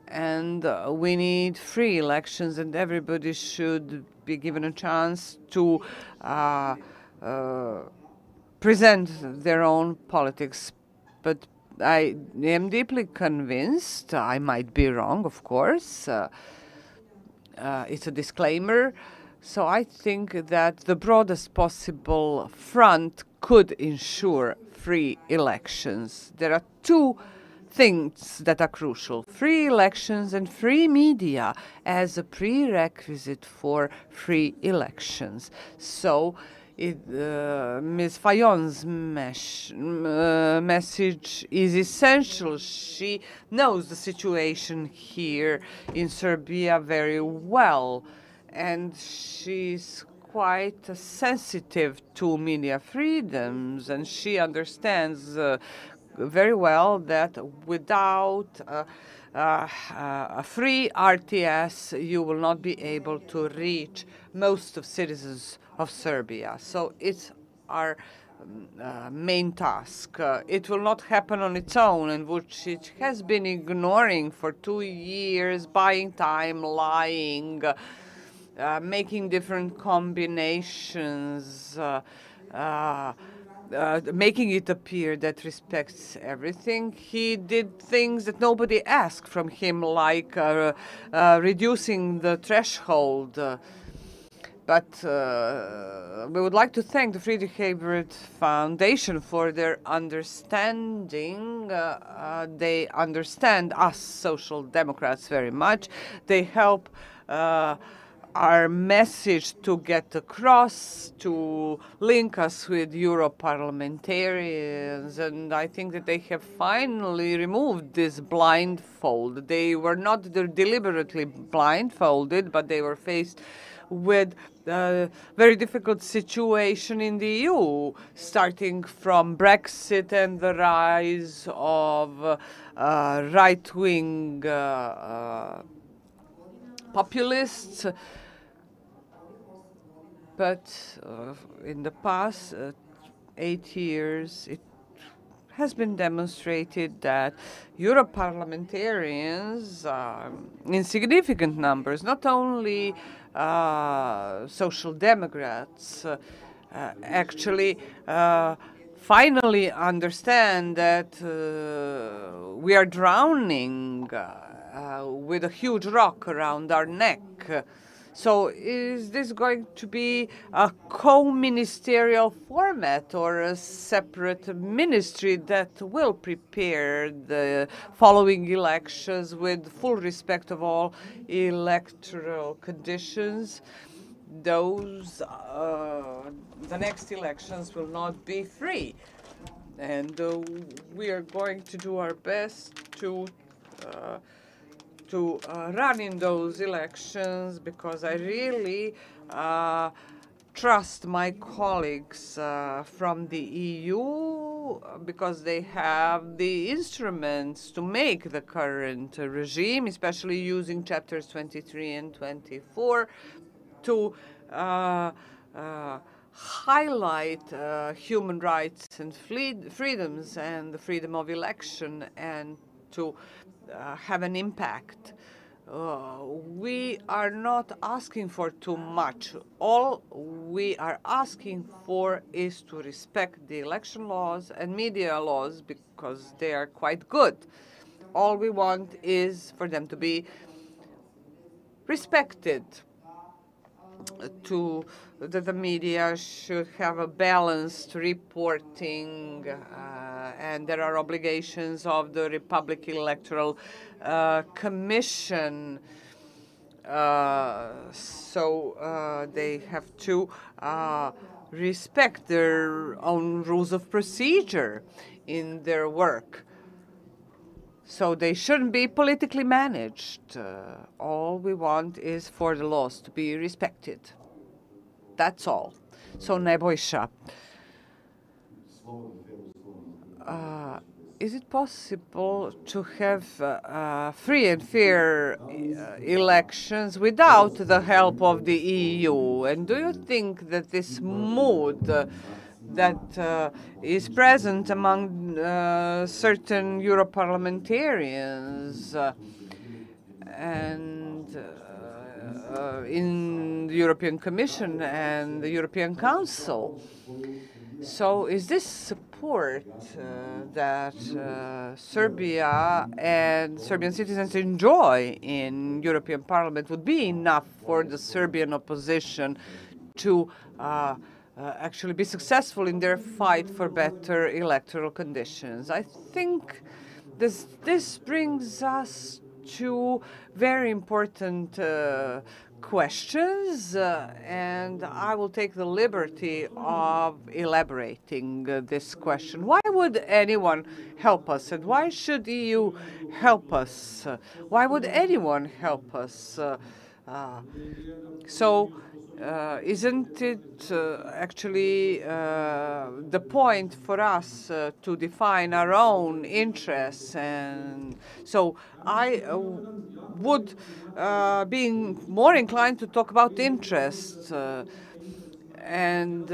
and we need free elections, and everybody should be given a chance to present their own politics. But I am deeply convinced, I might be wrong, of course, it's a disclaimer. So I think that the broadest possible front could ensure free elections. There are two things that are crucial: free elections and free media as a prerequisite for free elections. So Ms. Fajon's message is essential. She knows the situation here in Serbia very well, and she's quite sensitive to media freedoms, and she understands very well that without a free RTS, you will not be able to reach most of citizens of Serbia. So it's our main task. It will not happen on its own, and Vucic has been ignoring for 2 years, buying time, lying, making different combinations, making it appear that respects everything. He did things that nobody asked from him, like reducing the threshold. But we would like to thank the Friedrich Ebert Foundation for their understanding. They understand us Social Democrats very much. They help our message to get across, to link us with Euro parliamentarians, and I think that they have finally removed this blindfold. They were not deliberately blindfolded, but they were faced with a very difficult situation in the EU, starting from Brexit and the rise of right-wing populists. But in the past 8 years, it has been demonstrated that Euro parliamentarians, in significant numbers, not only Social Democrats, actually finally understand that we are drowning with a huge rock around our neck. So is this going to be a co-ministerial format or a separate ministry that will prepare the following elections with full respect of all electoral conditions? Those, the next elections will not be free. And we are going to do our best to run in those elections, because I really trust my colleagues from the EU, because they have the instruments to make the current regime, especially using chapters 23 and 24, to highlight human rights and freedoms and the freedom of election, and to have an impact. We are not asking for too much. All we are asking for is to respect the election laws and media laws, because they are quite good. All we want is for them to be respected. The media should have a balanced reporting, and there are obligations of the Republic Electoral Commission. So they have to respect their own rules of procedure in their work. So they shouldn't be politically managed. All we want is for the laws to be respected. That's all. So Nebojša, is it possible to have free and fair elections without the help of the EU? And do you think that this mood that is present among certain Euro parliamentarians and in the European Commission and the European Council. So is this support that Serbia and Serbian citizens enjoy in European Parliament would be enough for the Serbian opposition to actually be successful in their fight for better electoral conditions? I think this brings us to very important questions, and I will take the liberty of elaborating this question. Why would anyone help us, and why should EU help us? Why would anyone help us? Isn't it actually the point for us to define our own interests? And so I would be more inclined to talk about interests. And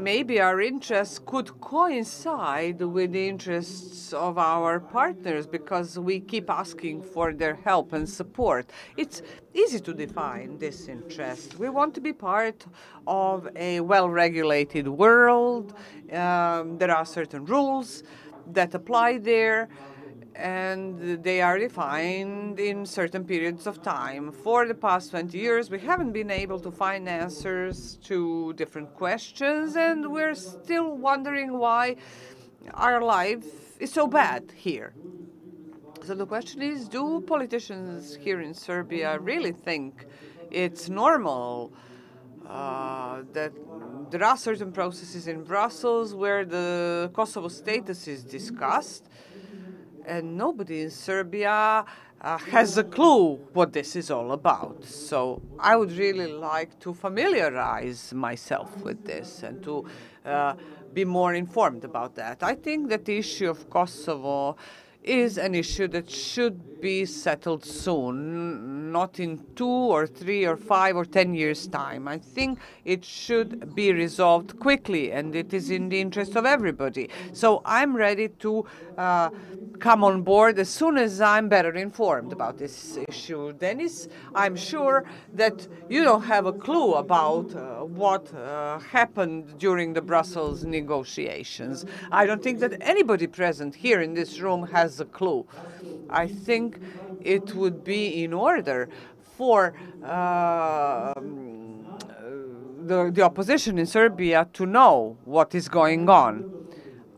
maybe our interests could coincide with the interests of our partners because we keep asking for their help and support. It's easy to define this interest. We want to be part of a well-regulated world. There are certain rules that apply there, and they are defined in certain periods of time. For the past 20 years, we haven't been able to find answers to different questions, and we're still wondering why our life is so bad here. So the question is, do politicians here in Serbia really think it's normal that there are certain processes in Brussels where the Kosovo status is discussed, and nobody in Serbia has a clue what this is all about? So I would really like to familiarize myself with this and to be more informed about that. I think that the issue of Kosovo is an issue that should be settled soon, not in 2 or 3 or 5 or 10 years' time. I think it should be resolved quickly, and it is in the interest of everybody. So I'm ready to come on board as soon as I'm better informed about this issue. Dennis, I'm sure that you don't have a clue about what happened during the Brussels negotiations. I don't think that anybody present here in this room has a clue. I think it would be in order for the opposition in Serbia to know what is going on.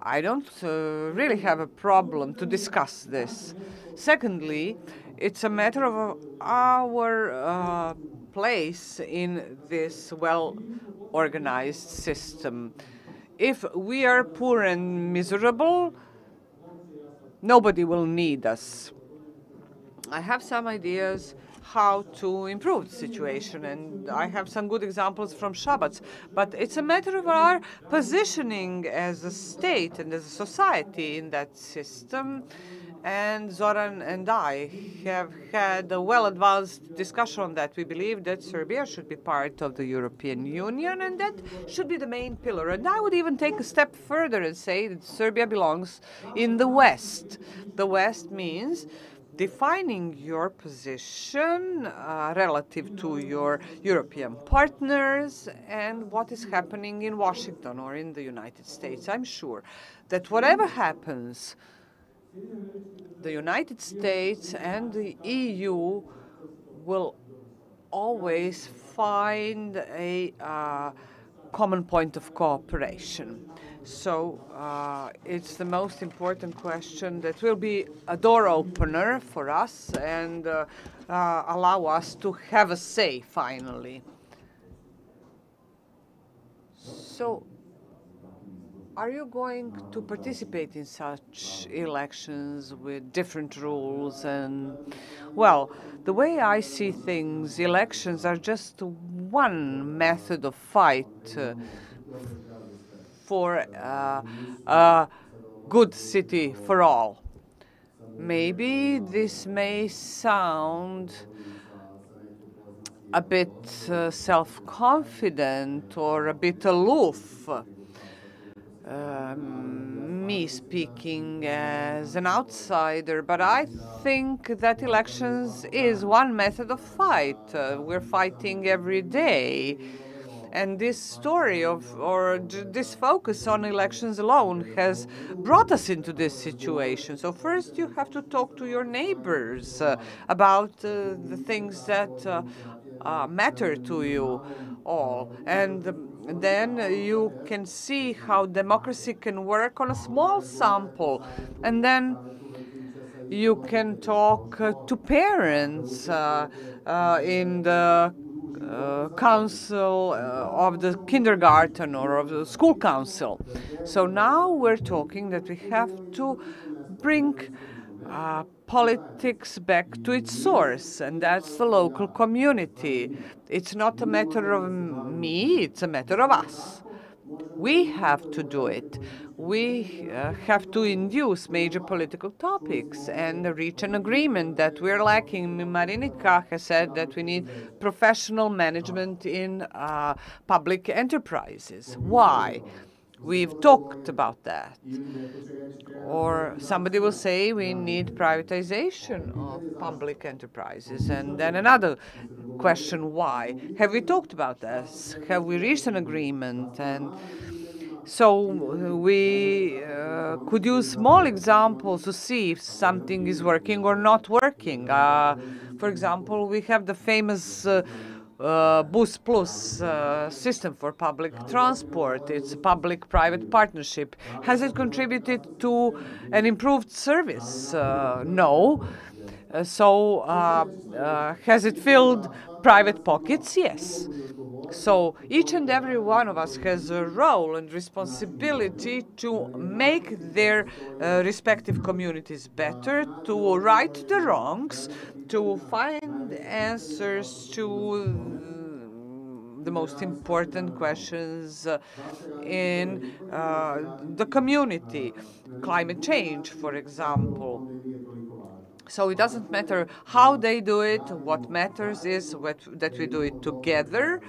I don't really have a problem to discuss this. Secondly, it's a matter of our place in this well-organized system. If we are poor and miserable, nobody will need us. I have some ideas how to improve the situation, and I have some good examples from Shabac. But it's a matter of our positioning as a state and as a society in that system. And Zoran and I have had a well-advanced discussion on that. We believe that Serbia should be part of the European Union, and that should be the main pillar. And I would even take a step further and say that Serbia belongs in the West. The West means defining your position relative to your European partners and what is happening in Washington or in the United States. I'm sure that whatever happens, the United States and the EU will always find a common point of cooperation. So it's the most important question that will be a door opener for us and allow us to have a say finally. So are you going to participate in such elections with different rules? And, well, the way I see things, elections are just one method of fight for a good city for all. Maybe this may sound a bit self-confident or a bit aloof. Me speaking as an outsider, but I think that elections is one method of fight. We're fighting every day. And this story or this focus on elections alone has brought us into this situation. So first you have to talk to your neighbors about the things that matter to you all. And then you can see how democracy can work on a small sample. And then you can talk to parents in the council of the kindergarten or of the school council. So now we're talking that we have to bring politics back to its source, and that's the local community. It's not a matter of me, it's a matter of us. We have to do it. We have to induce major political topics and reach an agreement that we're lacking. Marinika has said that we need professional management in public enterprises. Why? We've talked about that. Or somebody will say we need privatization of public enterprises. And then another question, why? Have we talked about this? Have we reached an agreement? And so we could use small examples to see if something is working or not working. For example, we have the famous Bus Plus system for public transport. It's a public-private partnership. Has it contributed to an improved service? No. Has it filled private pockets? Yes. So each and every one of us has a role and responsibility to make their respective communities better, to right the wrongs, to find answers to the most important questions in the community. Climate change, for example. So it doesn't matter how they do it. What matters is that we do it together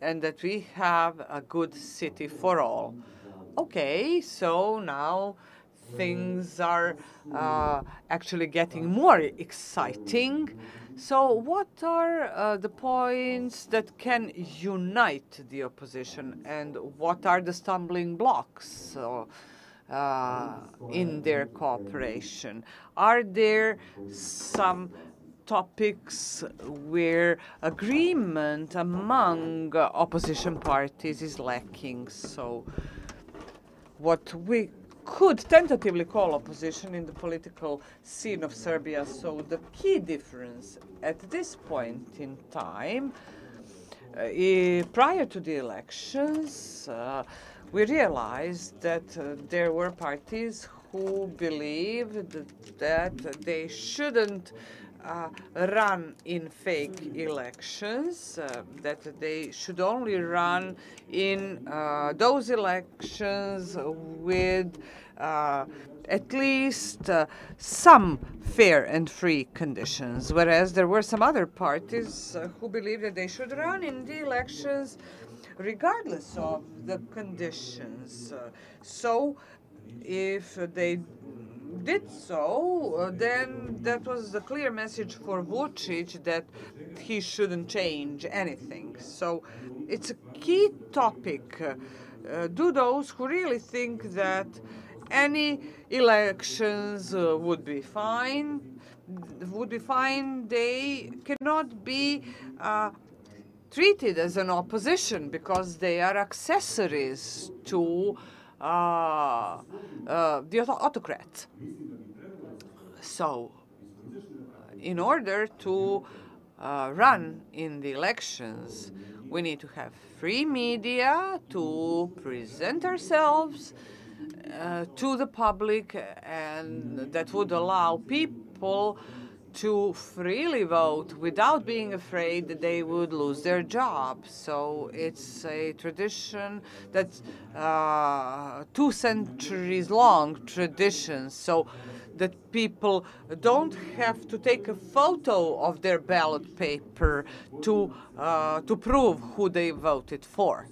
and that we have a good city for all. Okay, so now things are actually getting more exciting. So what are the points that can unite the opposition, and what are the stumbling blocks in their cooperation? Are there some topics where agreement among opposition parties is lacking? So what we could tentatively call opposition in the political scene of Serbia. So the key difference at this point in time, prior to the elections, we realized that there were parties who believed that they shouldn't run in fake elections, that they should only run in those elections with at least some fair and free conditions, whereas there were some other parties who believed that they should run in the elections regardless of the conditions. So if they did so, then that was the clear message for Vučić that he shouldn't change anything. So it's a key topic. Do those who really think that any elections would be fine, they cannot be treated as an opposition because they are accessories to the autocrats. So, in order to run in the elections, we need to have free media to present ourselves to the public, and that would allow people to freely vote without being afraid that they would lose their job. So it's a tradition that's 2 centuries long tradition, so that people don't have to take a photo of their ballot paper to prove who they voted for.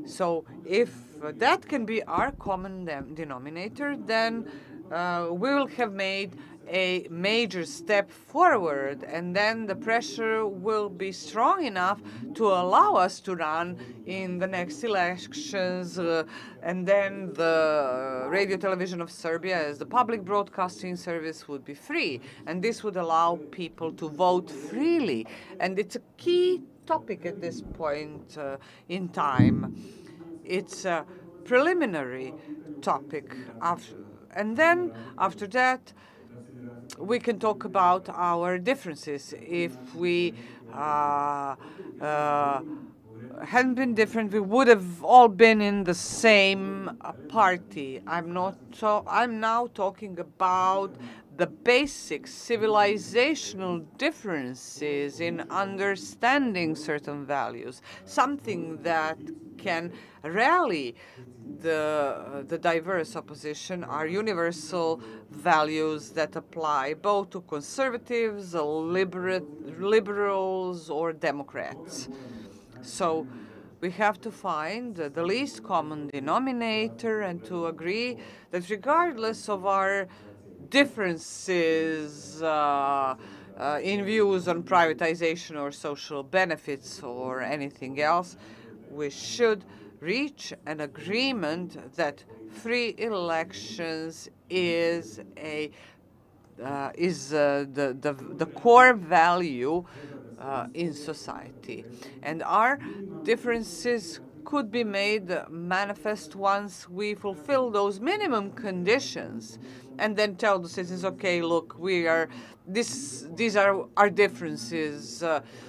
So if that can be our common denominator, then we will have made a major step forward, and then the pressure will be strong enough to allow us to run in the next elections, and then the radio television of Serbia as the public broadcasting service would be free, and this would allow people to vote freely. And it's a key topic at this point in time. It's a preliminary topic, and then after that we can talk about our differences. If we hadn't been different, we would have all been in the same party. I'm now talking about the basic civilizational differences in understanding certain values, something that can rally the diverse opposition, are universal values that apply both to conservatives, liberals, or Democrats. So we have to find the least common denominator and to agree that regardless of our differences in views on privatization or social benefits or anything else, we should reach an agreement that free elections is the core value in society. And our differences could be made manifest once we fulfill those minimum conditions and then tell the citizens, okay, look, these are our differences.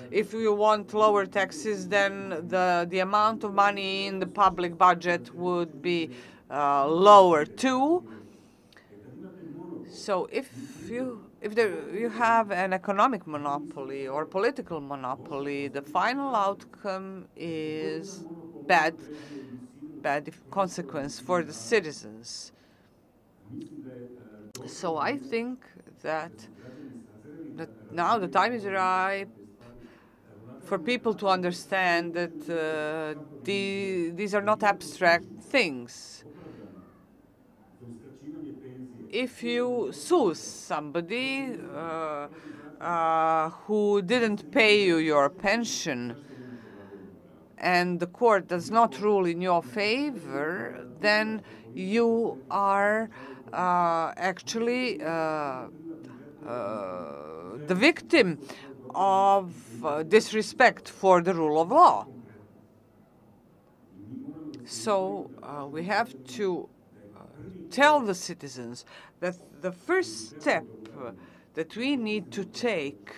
If you want lower taxes, then the amount of money in the public budget would be lower too. So if you have an economic monopoly or political monopoly, the final outcome is bad consequence for the citizens. So I think that now the time is ripe for people to understand that these are not abstract things. If you sue somebody who didn't pay you your pension and the court does not rule in your favor, then you are actually the victim of disrespect for the rule of law. So we have to tell the citizens that the first step that we need to take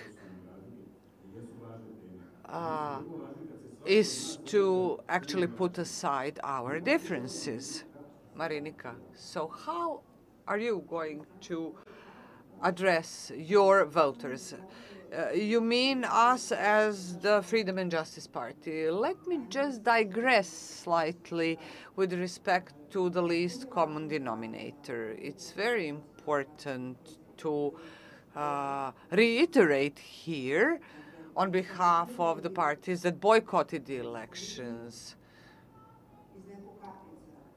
is to actually put aside our differences. Marinika, so how are you going to address your voters? You mean us as the Freedom and Justice Party. Let me just digress slightly with respect to the least common denominator. It's very important to reiterate here on behalf of the parties that boycotted the elections.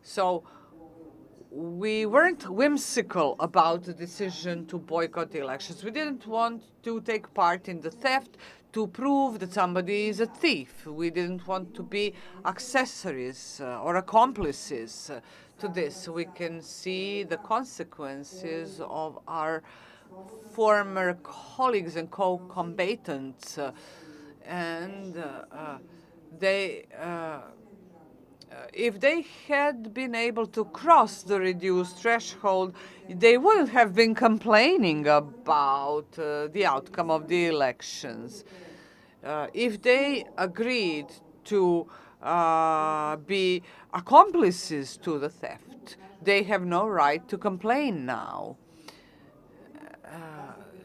So we weren't whimsical about the decision to boycott the elections. We didn't want to take part in the theft to prove that somebody is a thief. We didn't want to be accessories or accomplices to this. We can see the consequences of our former colleagues and co-combatants, if they had been able to cross the reduced threshold, they wouldn't have been complaining about the outcome of the elections. If they agreed to be accomplices to the theft, they have no right to complain now.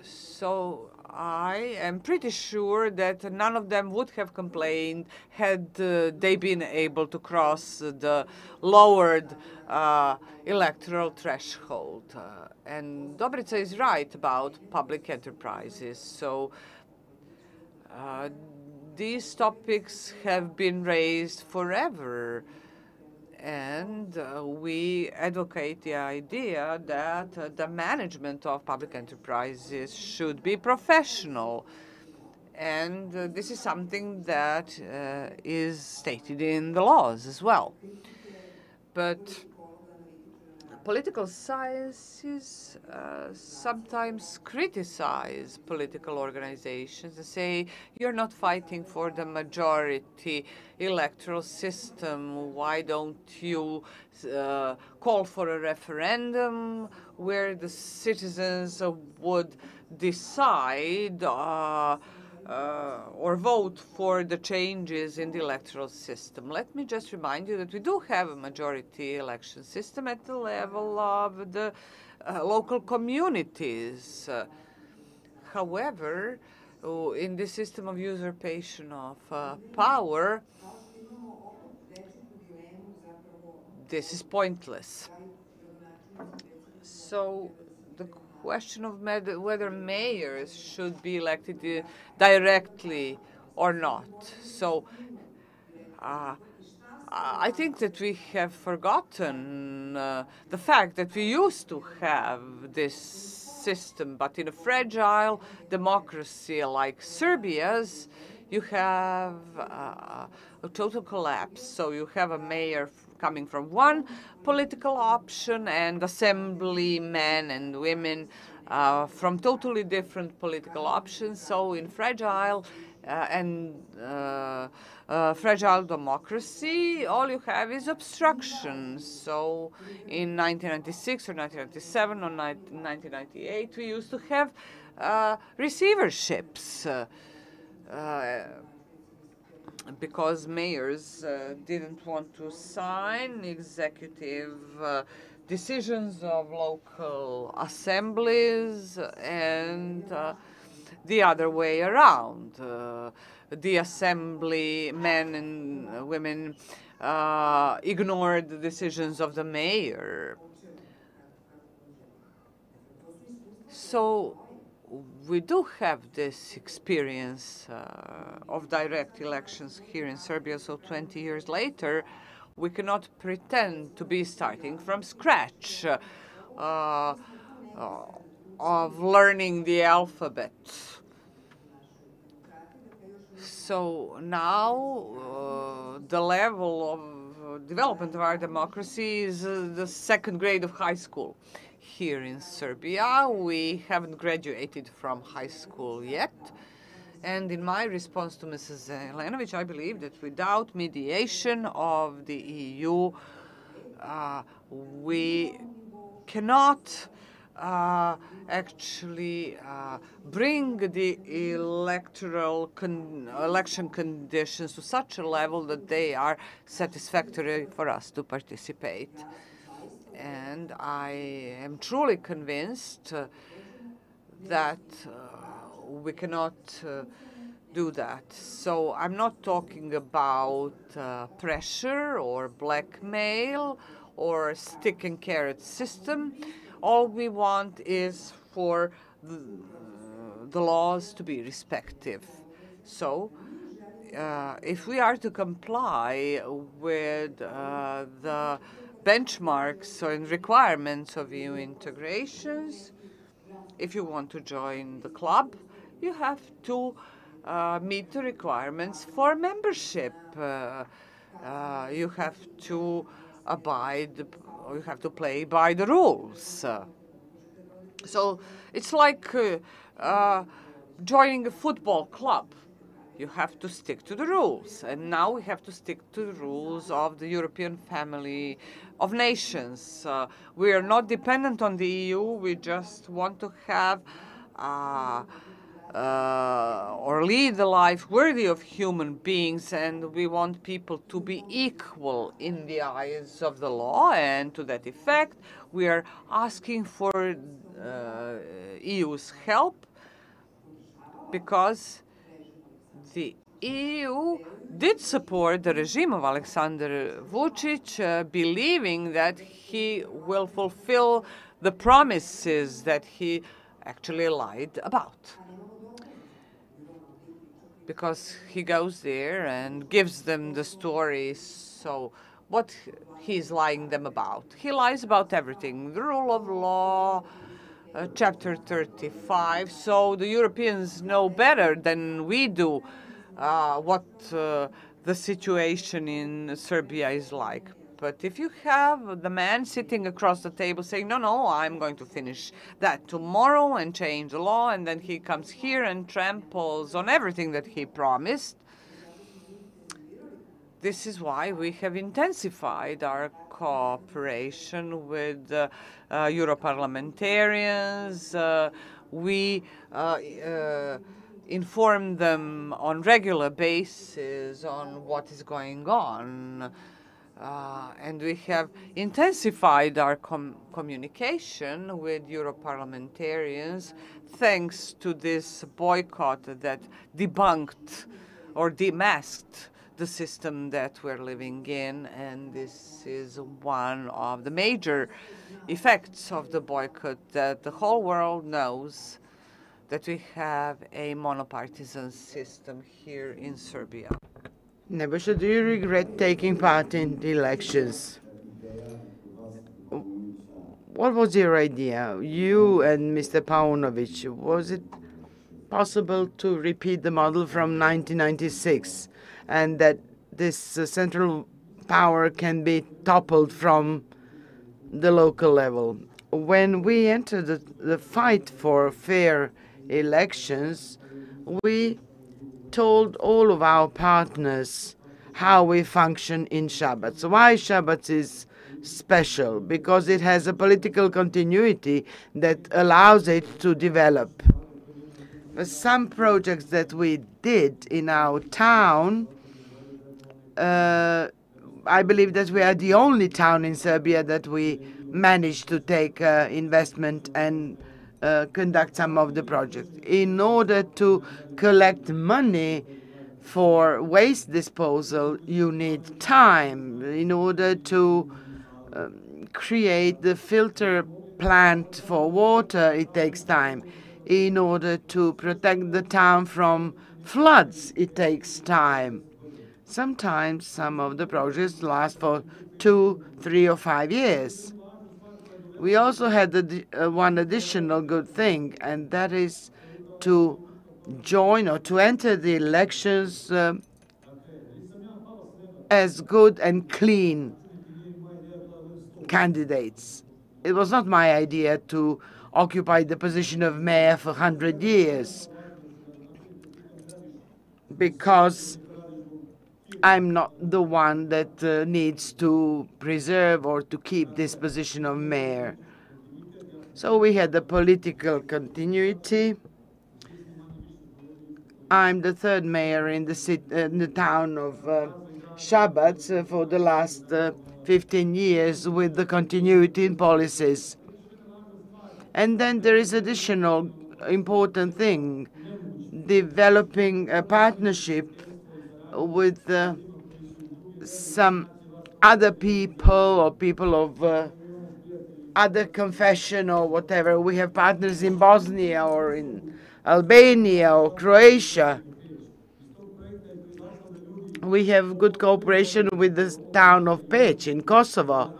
So I am pretty sure that none of them would have complained had they been able to cross the lowered electoral threshold. And Dobrica is right about public enterprises. So these topics have been raised forever. And we advocate the idea that the management of public enterprises should be professional. And this is something that is stated in the laws as well. But political sciences sometimes criticize political organizations and say, you're not fighting for the majority electoral system. Why don't you call for a referendum where the citizens would decide or vote for the changes in the electoral system? Let me just remind you that we do have a majority election system at the level of the local communities. However, in this system of usurpation of power, this is pointless. So the question of whether mayors should be elected directly or not. So I think that we have forgotten the fact that we used to have this system, but in a fragile democracy like Serbia's, you have a total collapse. So you have a mayor coming from one political option and assemblymen and women from totally different political options. So in fragile fragile democracy, all you have is obstructions. So in 1996 or 1997 or 1998, we used to have receiverships because mayors didn't want to sign executive decisions of local assemblies, and the other way around. The assemblymen and women ignored the decisions of the mayor. So we do have this experience of direct elections here in Serbia. So 20 years later, we cannot pretend to be starting from scratch of learning the alphabet. So now the level of development of our democracy is the second grade of high school. Here in Serbia, we haven't graduated from high school yet. And in my response to Mrs. Zelenovic, I believe that without mediation of the EU, we cannot actually bring the election conditions to such a level that they are satisfactory for us to participate. And I am truly convinced that we cannot do that. So I'm not talking about pressure or blackmail or stick and carrot system. All we want is for the laws to be respective. So if we are to comply with the benchmarks and requirements of EU integrations, if you want to join the club, you have to meet the requirements for membership. You have to you have to play by the rules. So it's like joining a football club. You have to stick to the rules. And now we have to stick to the rules of the European family of nations. We are not dependent on the EU. We just want to have or lead a life worthy of human beings, and we want people to be equal in the eyes of the law. And to that effect, we are asking for EU's help, because the EU did support the regime of Alexander Vučić, believing that he will fulfill the promises that he actually lied about. Because he goes there and gives them the story. So what he's lying them about? He lies about everything. The rule of law, Chapter 35. So the Europeans know better than we do what the situation in Serbia is like. But if you have the man sitting across the table saying, no, I'm going to finish that tomorrow and change the law, and then he comes here and tramples on everything that he promised, this is why we have intensified our cooperation with Europarlamentarians. We inform them on regular basis on what is going on. And we have intensified our communication with Europarlamentarians thanks to this boycott that debunked or demasked the system that we're living in. And this is one of the major effects of the boycott, that the whole world knows that we have a monopartisan system here in Serbia. Nebojša, do you regret taking part in the elections? What was your idea, you and Mr. Paunovic? Was it possible to repeat the model from 1996 and that this central power can be toppled from the local level? When we entered the fight for fair elections, we told all of our partners how we function in Shabbat. Why Shabbat is special? Because it has a political continuity that allows it to develop. Some projects that we did in our town, I believe that we are the only town in Serbia that we managed to take investment and conduct some of the projects. In order to collect money for waste disposal, you need time. In order to create the filter plant for water, it takes time. In order to protect the town from floods, it takes time. Sometimes some of the projects last for 2, 3, or 5 years. We also had one additional good thing, and that is to join or to enter the elections as good and clean candidates. It was not my idea to occupy the position of mayor for 100 years, because I'm not the one that needs to preserve or to keep this position of mayor. So we had the political continuity. I'm the third mayor in the town of Šabac for the last 15 years with the continuity in policies. And then there is additional important thing, developing a partnership with some other people or people of other confession or whatever. We have partners in Bosnia or in Albania or Croatia. We have good cooperation with the town of Peć in Kosovo.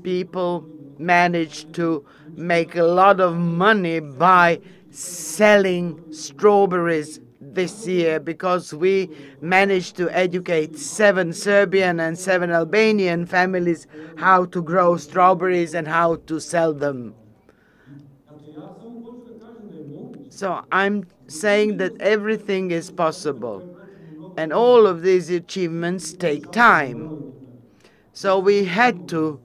People managed to make a lot of money by selling strawberries this year because we managed to educate 7 Serbian and 7 Albanian families how to grow strawberries and how to sell them. So I'm saying that everything is possible, and all of these achievements take time. So we had to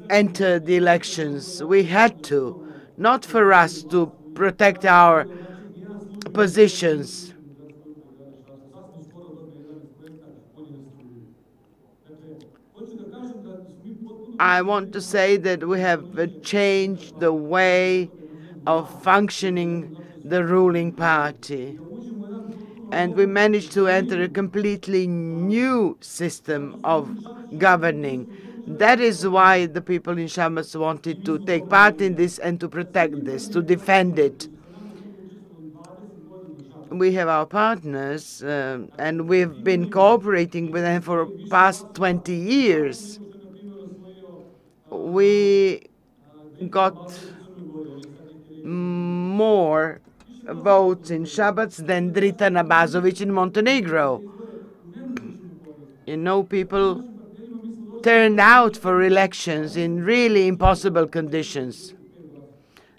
enter the elections. We had to, not for us to protect our positions. I want to say that we have changed the way of functioning the ruling party. And we managed to enter a completely new system of governing. That is why the people in Šabac wanted to take part in this and to protect this, to defend it. We have our partners, and we've been cooperating with them for the past 20 years. We got more votes in Šabac than Dritan Abazovic in Montenegro. You know, people turned out for elections in really impossible conditions.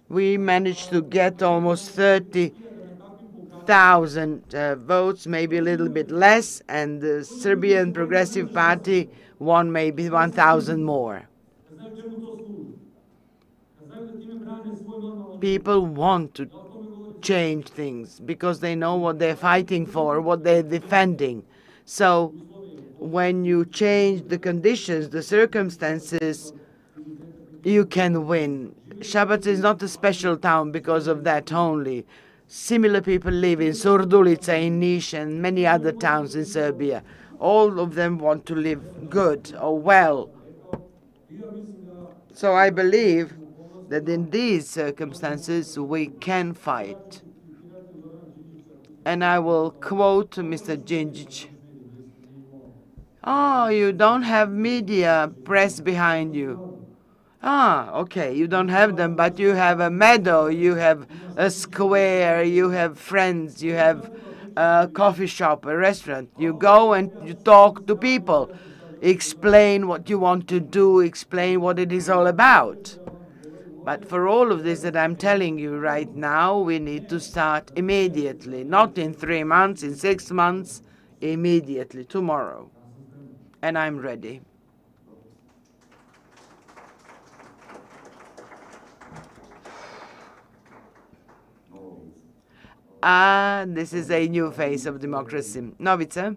We managed to get almost 30,000 votes, maybe a little bit less, and the Serbian Progressive Party won maybe 1,000 more. People want to change things because they know what they're fighting for, what they're defending. So when you change the conditions, the circumstances, you can win. Shabac is not a special town because of that only. Similar people live in Surdulica, in Niš, and many other towns in Serbia. All of them want to live good or well. So I believe that in these circumstances we can fight. And I will quote Mr. Djindjic. Oh, you don't have media press behind you. Ah, okay, you don't have them, but you have a meadow, you have a square, you have friends, you have a coffee shop, a restaurant. You go and you talk to people, explain what you want to do, explain what it is all about. But for all of this that I'm telling you right now, we need to start immediately, not in 3 months, in 6 months, immediately, tomorrow. And I'm ready. This is a new phase of democracy. Novice,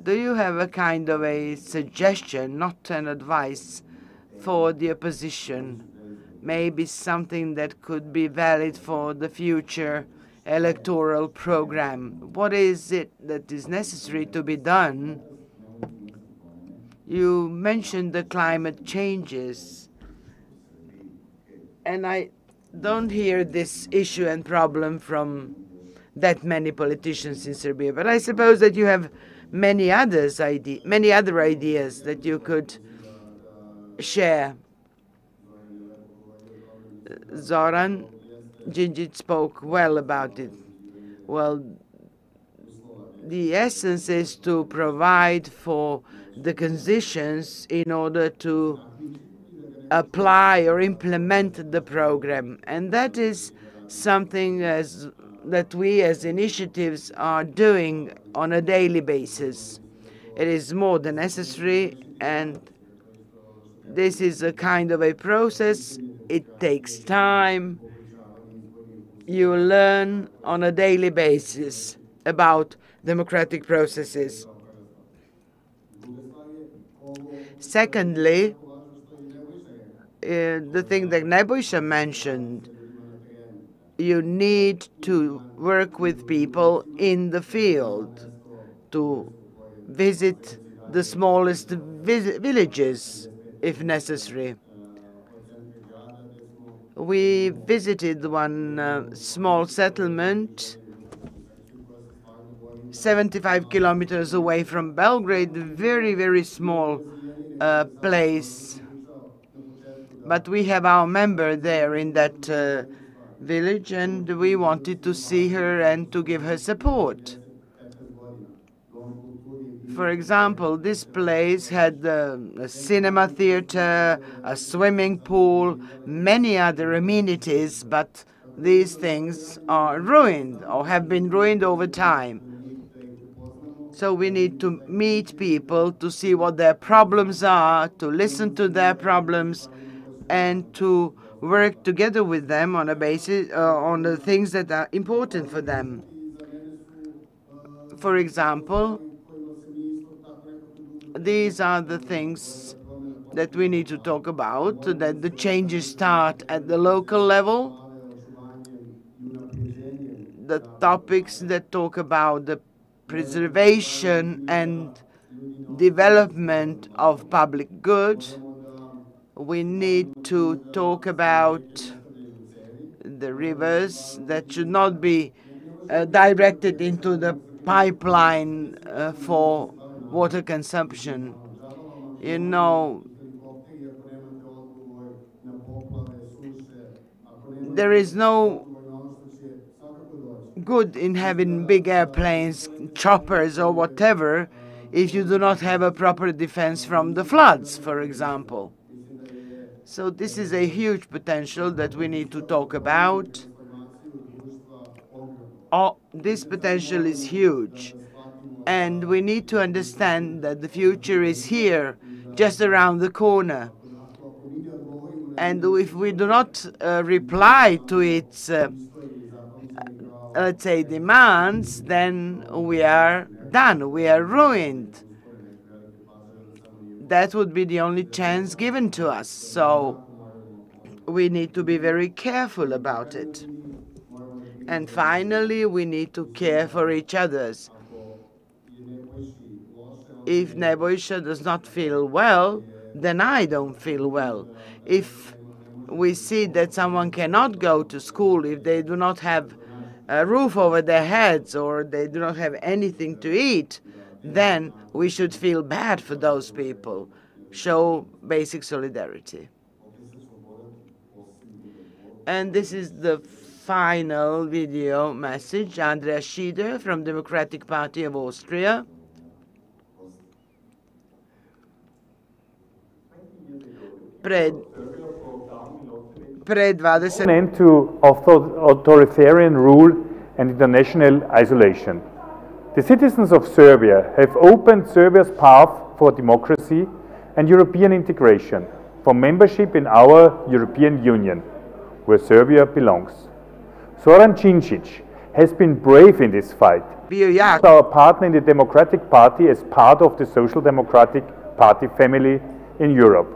do you have a kind of a suggestion, not an advice, for the opposition? Maybe something that could be valid for the future electoral program. What is it that is necessary to be done? You mentioned the climate changes, and I don't hear this issue and problem from that many politicians in Serbia, but I suppose that you have many other ideas that you could share. Zoran Djindjic spoke well about it. Well, the essence is to provide for the conditions in order to apply or implement the program. And that is something that we as initiatives are doing on a daily basis. It is more than necessary, and this is a kind of a process. It takes time. You learn on a daily basis about democratic processes. Secondly, the thing that Nebojša mentioned, you need to work with people in the field, to visit the smallest villages if necessary. We visited one small settlement 75 kilometers away from Belgrade, very, very small place. But we have our member there in that village, and we wanted to see her and to give her support. For example, this place had a cinema theater, a swimming pool, many other amenities, but these things are ruined or have been ruined over time. So we need to meet people to see what their problems are, to listen to their problems, and to work together with them on a basis on the things that are important for them. For example, these are the things that we need to talk about, that the changes start at the local level, the topics that talk about the preservation and development of public good. We need to talk about the rivers that should not be directed into the pipeline for water consumption. You know, there is no good in having big airplanes, choppers or whatever, if you do not have a proper defense from the floods, for example. So this is a huge potential that we need to talk about. This potential is huge. And we need to understand that the future is here, just around the corner. And if we do not reply to its, let's say, demands, then we are done. We are ruined. That would be the only chance given to us. So we need to be very careful about it. And finally, we need to care for each other. If Nebojša does not feel well, then I don't feel well. If we see that someone cannot go to school, if they do not have a roof over their heads or they do not have anything to eat, then we should feel bad for those people. Show basic solidarity. And this is the final video message. Andreas Schieder from Democratic Party of Austria. An end to authoritarian rule and international isolation. The citizens of Serbia have opened Serbia's path for democracy and European integration, for membership in our European Union, where Serbia belongs. Zoran Djindjic has been brave in this fight. Our partner in the Democratic Party as part of the Social Democratic Party family in Europe.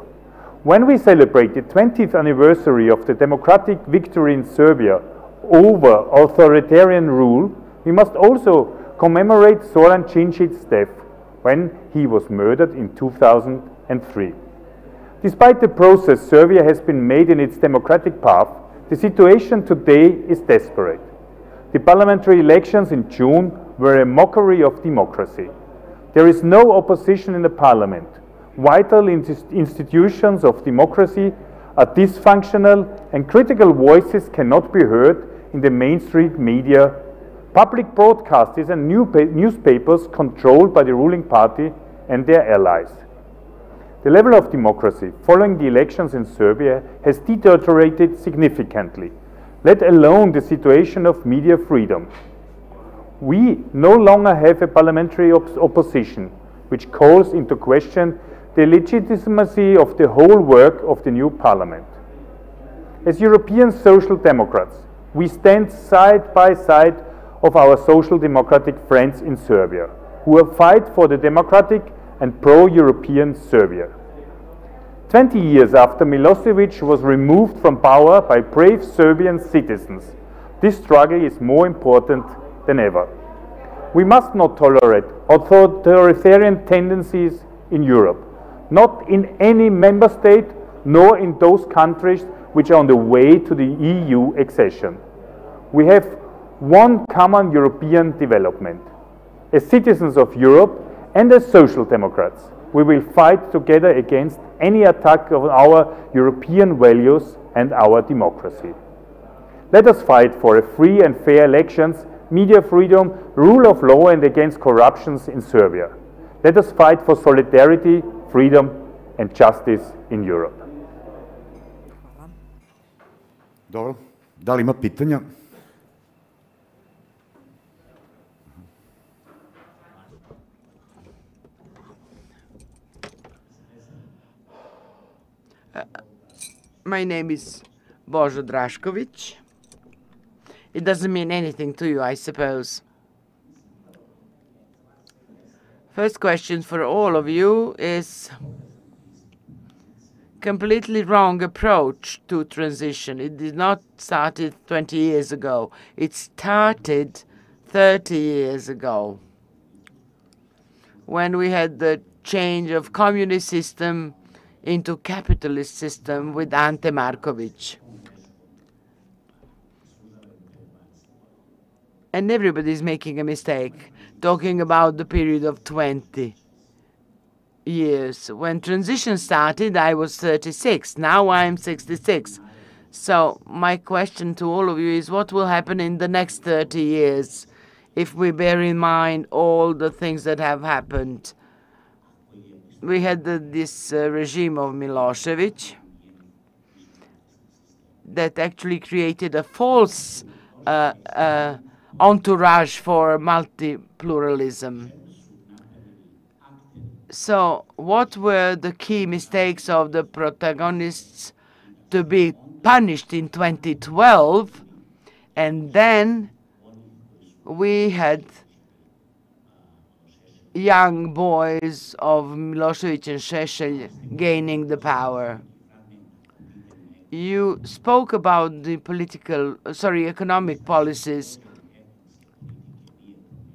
When we celebrate the 20th anniversary of the democratic victory in Serbia over authoritarian rule, we must also commemorate Zoran Djindjic's death when he was murdered in 2003. Despite the progress Serbia has been made in its democratic path, the situation today is desperate. The parliamentary elections in June were a mockery of democracy. There is no opposition in the parliament. Vital institutions of democracy are dysfunctional and critical voices cannot be heard in the mainstream media. Public broadcasters and newspapers controlled by the ruling party and their allies. The level of democracy following the elections in Serbia has deteriorated significantly, let alone the situation of media freedom. We no longer have a parliamentary opposition which calls into question the legitimacy of the whole work of the new parliament. As European Social Democrats, we stand side by side of our social democratic friends in Serbia, who fight for the democratic and pro-European Serbia. 20 years after Milosevic was removed from power by brave Serbian citizens, this struggle is more important than ever. We must not tolerate authoritarian tendencies in Europe, not in any member state, nor in those countries which are on the way to the EU accession. We have one common European development. As citizens of Europe and as social democrats, we will fight together against any attack on our European values and our democracy. Let us fight for a free and fair elections, media freedom, rule of law and against corruptions in Serbia. Let us fight for solidarity, freedom and justice in Europe. Dobro. Da li ima pitanja? My name is Božo Drašković. It doesn't mean anything to you, I suppose. First question for all of you is completely wrong approach to transition. It did not start 20 years ago. It started 30 years ago when we had the change of communist system into capitalist system with Ante Marković. And everybody's making a mistake, talking about the period of 20 years. When transition started, I was 36. Now I'm 66. So my question to all of you is, what will happen in the next 30 years if we bear in mind all the things that have happened? We had this regime of Milosevic that actually created a false entourage for multi-pluralism. So what were the key mistakes of the protagonists to be punished in 2012? And then we had young boys of Milosevic and Šešelj gaining the power. You spoke about the economic policies.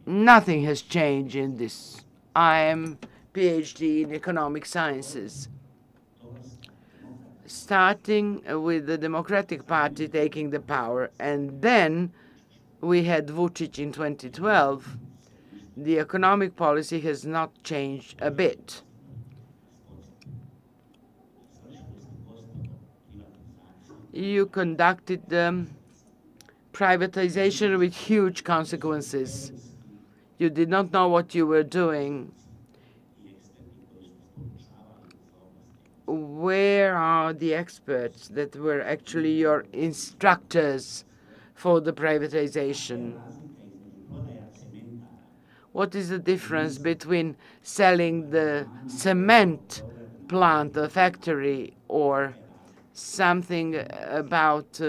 Nothing has changed in this. I am PhD in economic sciences. Starting with the Democratic Party taking the power, and then we had Vučić in 2012, the economic policy has not changed a bit. You conducted privatization with huge consequences. You did not know what you were doing. Where are the experts that were actually your instructors for the privatization? What is the difference between selling the cement plant, the factory, or something about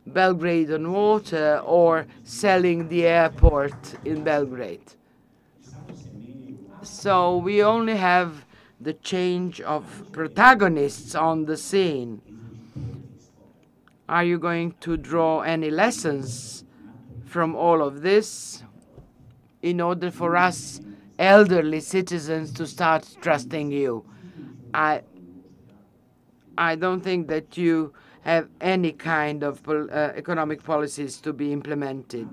Belgrade on water, or selling the airport in Belgrade? So we only have the change of protagonists on the scene. Are you going to draw any lessons from all of this in order for us elderly citizens to start trusting you? I don't think that you have any kind of economic policies to be implemented.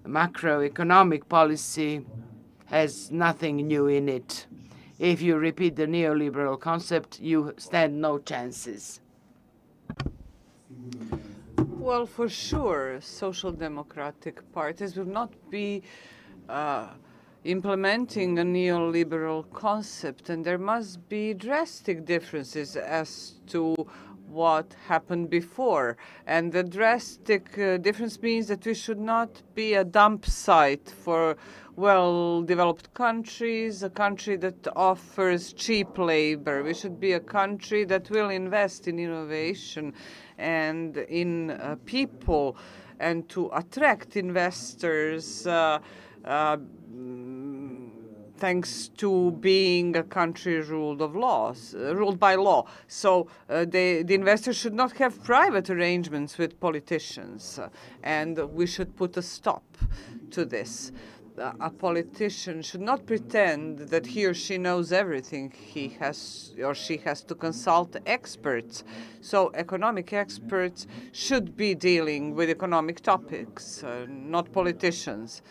Macroeconomic policy has nothing new in it. If you repeat the neoliberal concept, you stand no chances. Well, for sure, social democratic parties will not be implementing a neoliberal concept, and there must be drastic differences as to what happened before. And the drastic difference means that we should not be a dump site for well-developed countries, a country that offers cheap labor. We should be a country that will invest in innovation and in people, and to attract investors thanks to being a country ruled by law. So the investors should not have private arrangements with politicians, and we should put a stop to this. A politician should not pretend that he or she knows everything. He has or she has to consult experts. So economic experts should be dealing with economic topics, not politicians.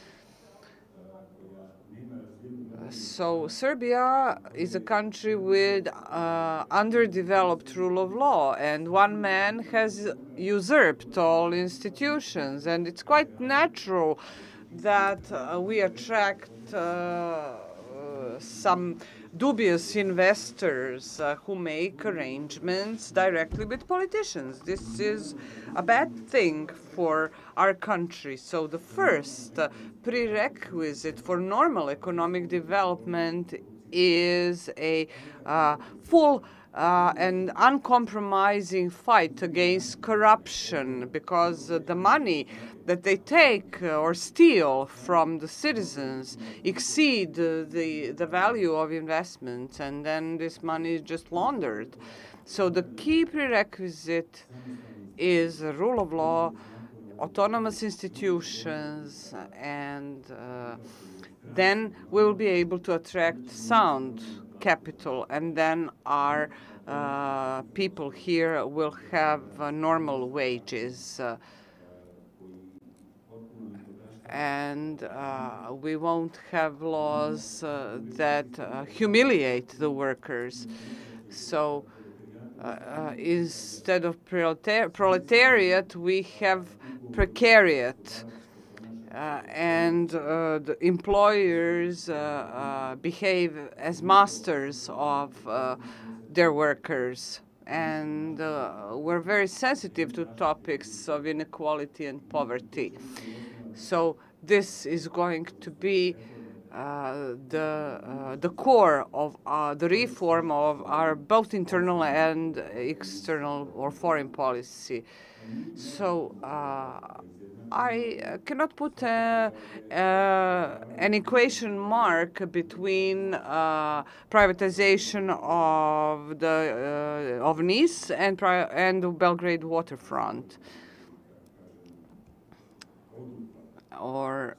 So Serbia is a country with underdeveloped rule of law, and one man has usurped all institutions, and it's quite natural that we attract some dubious investors who make arrangements directly with politicians. This is a bad thing for our country. So the first prerequisite for normal economic development is a full and uncompromising fight against corruption, because the money that they take or steal from the citizens exceed the value of investments, and then this money is just laundered. So the key prerequisite is the rule of law, autonomous institutions, and then we will be able to attract sound capital, and then our people here will have normal wages. And we won't have laws that humiliate the workers. So instead of proletariat, we have precariat. And the employers behave as masters of their workers. And we're very sensitive to topics of inequality and poverty. So this is going to be the core of the reform of our both internal and external or foreign policy. So I cannot put an equation mark between privatization of the of Nice and the Belgrade waterfront, or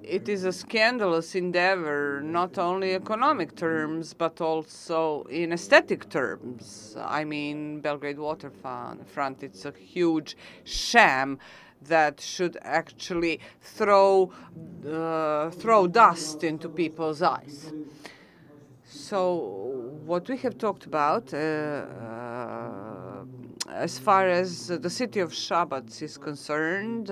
it is a scandalous endeavor, not only economic terms, but also in aesthetic terms. I mean, Belgrade waterfront, it's a huge sham that should actually throw dust into people's eyes. So what we have talked about as far as the city of Shabatz is concerned,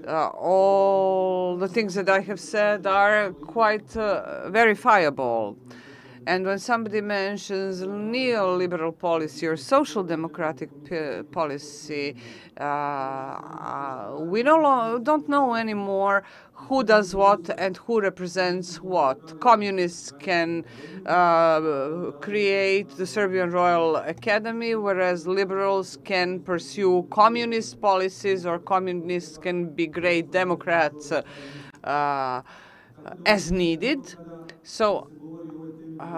all the things that I have said are quite verifiable. And when somebody mentions neoliberal policy or social democratic policy, we don't know anymore who does what and who represents what. Communists can create the Serbian Royal Academy, whereas liberals can pursue communist policies, or communists can be great Democrats as needed. So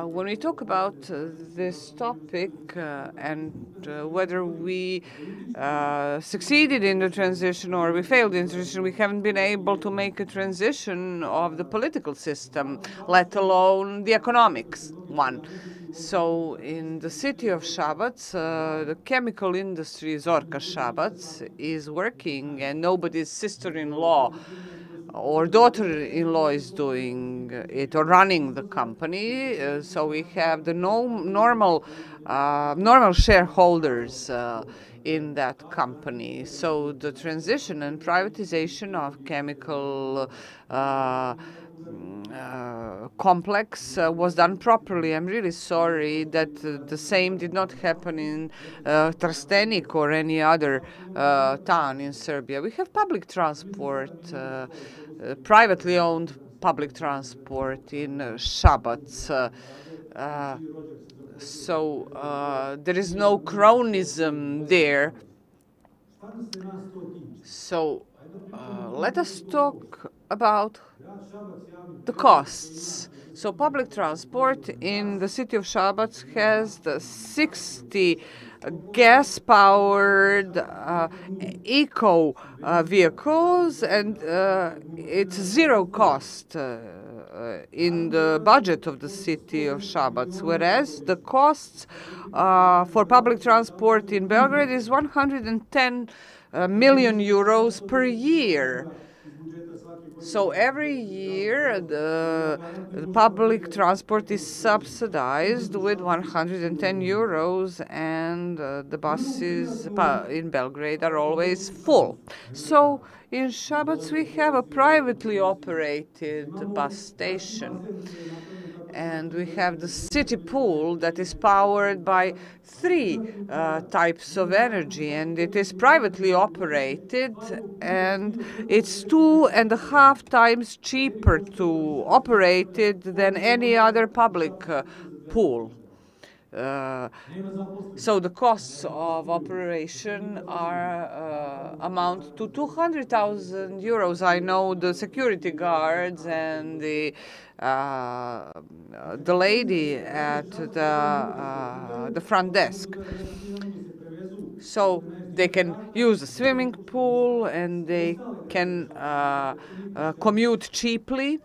when we talk about this topic and whether we succeeded in the transition or we failed in the transition, we haven't been able to make a transition of the political system, let alone the economics one. So in the city of Shabatz, the chemical industry, Zorka Shabatz, is working, and nobody's sister-in-law or daughter-in-law is doing it or running the company. So we have the normal shareholders in that company. So the transition and privatization of chemical complex was done properly. I'm really sorry that the same did not happen in Trstenik or any other town in Serbia. We have public transport, privately owned public transport in Shabatz. So there is no cronism there. So let us talk about the costs. So public transport in the city of Shabatz has the 60 gas-powered eco vehicles, and it's zero cost in the budget of the city of Shabatz, whereas the costs for public transport in Belgrade is 110 million euros per year. So every year the public transport is subsidized with 110 euros, and the buses in Belgrade are always full. So in Shabatz we have a privately operated bus station, and we have the city pool that is powered by 3 types of energy, and it is privately operated, and it's 2.5 times cheaper to operate it than any other public pool. So the costs of operation are amount to 200,000 euros. I know the security guards and the lady at the front desk. So they can use a swimming pool, and they can commute cheaply,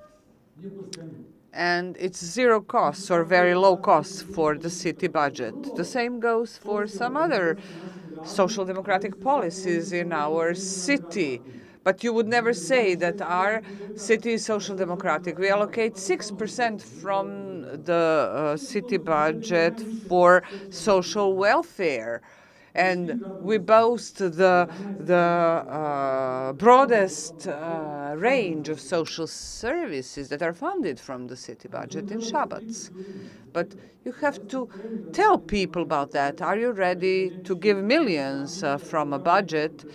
and it's zero costs or very low costs for the city budget. The same goes for some other social democratic policies in our city. But you would never say that our city is social democratic. We allocate 6% from the city budget for social welfare. And we boast the broadest range of social services that are funded from the city budget in Shabatz. But you have to tell people about that. Are you ready to give millions from a budget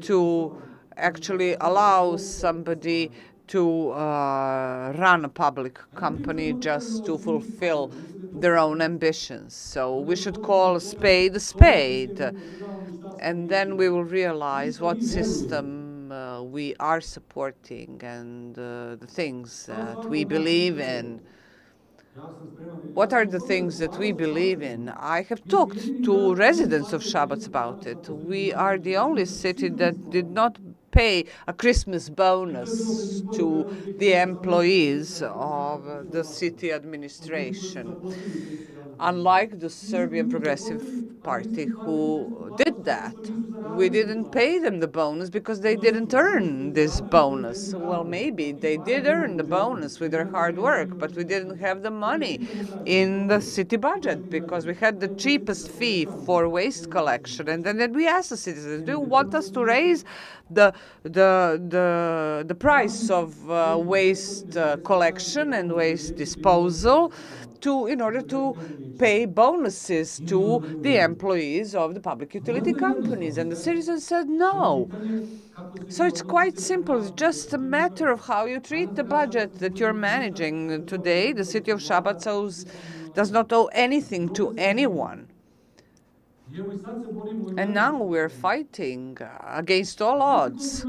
to actually allow somebody to run a public company just to fulfill their own ambitions. So we should call a spade, and then we will realize what system we are supporting and the things that we believe in. What are the things that we believe in? I have talked to residents of Shabatz about it. We are the only city that did not pay a Christmas bonus to the employees of the city administration. Unlike the Serbian Progressive Party, who did that. We didn't pay them the bonus because they didn't earn this bonus. Well, maybe they did earn the bonus with their hard work, but we didn't have the money in the city budget because we had the cheapest fee for waste collection. And then we asked the citizens, do you want us to raise the price of waste collection and waste disposal in order to pay bonuses to the employees of the public utility companies? And the citizens said no. So it's quite simple. It's just a matter of how you treat the budget that you're managing. Today, the city of Shabatz does not owe anything to anyone. And now we're fighting against all odds.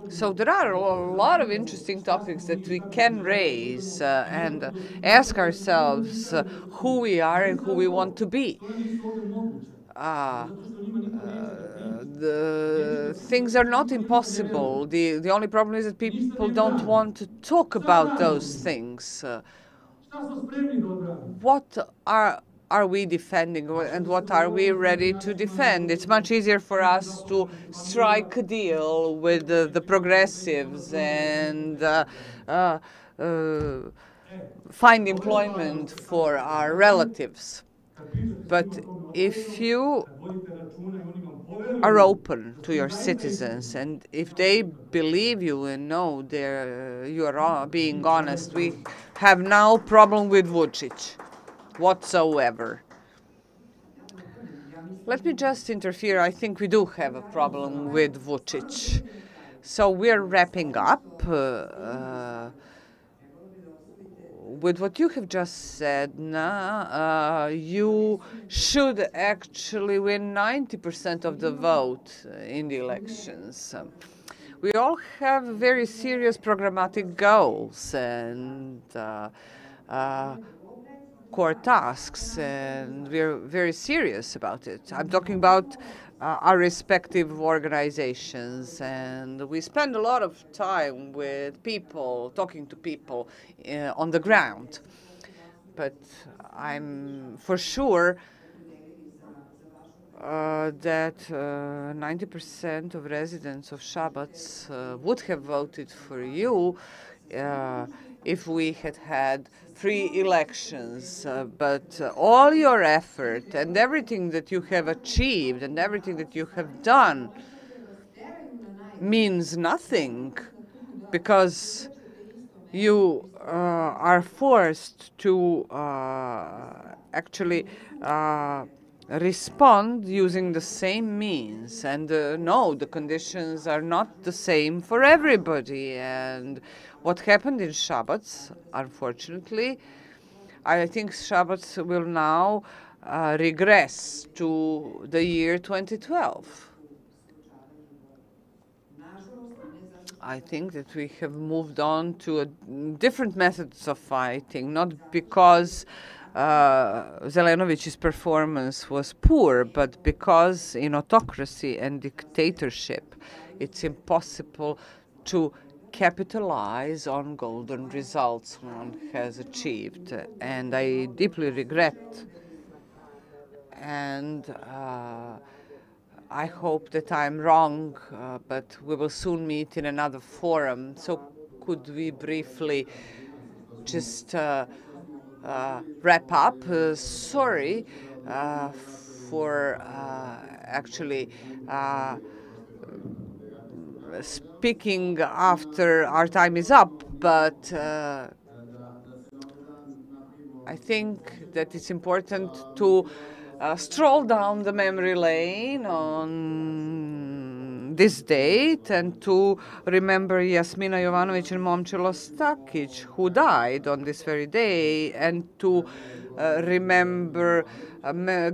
So there are a lot of interesting topics that we can raise and ask ourselves who we are and who we want to be. The things are not impossible. The only problem is that people don't want to talk about those things. What are we defending and what are we ready to defend? It's much easier for us to strike a deal with the progressives and find employment for our relatives. But if you are open to your citizens and if they believe you and know you are being honest, we have no problem with Vučić whatsoever. Let me just interfere. I think we do have a problem with Vučić. So we're wrapping up with what you have just said. You should actually win 90% of the vote in the elections. We all have very serious programmatic goals and core tasks, and we're very serious about it. I'm talking about our respective organizations, and we spend a lot of time with people, talking to people on the ground. But I'm for sure that 90% of residents of Shabatz would have voted for you if we had had free elections. But all your effort and everything that you have achieved and everything that you have done means nothing because you are forced to actually respond using the same means. And no, the conditions are not the same for everybody. And what happened in Shabatz, unfortunately, I think Shabatz will now regress to the year 2012. I think that we have moved on to different methods of fighting, not because Zelenović's performance was poor, but because in autocracy and dictatorship, it's impossible to capitalize on golden results one has achieved. And I deeply regret, and I hope that I'm wrong, but we will soon meet in another forum. So could we briefly just wrap up? Sorry for actually speaking after our time is up, but I think that it's important to stroll down the memory lane on this date and to remember Jasmina Jovanović and Momčilo Stakić, who died on this very day, and to remember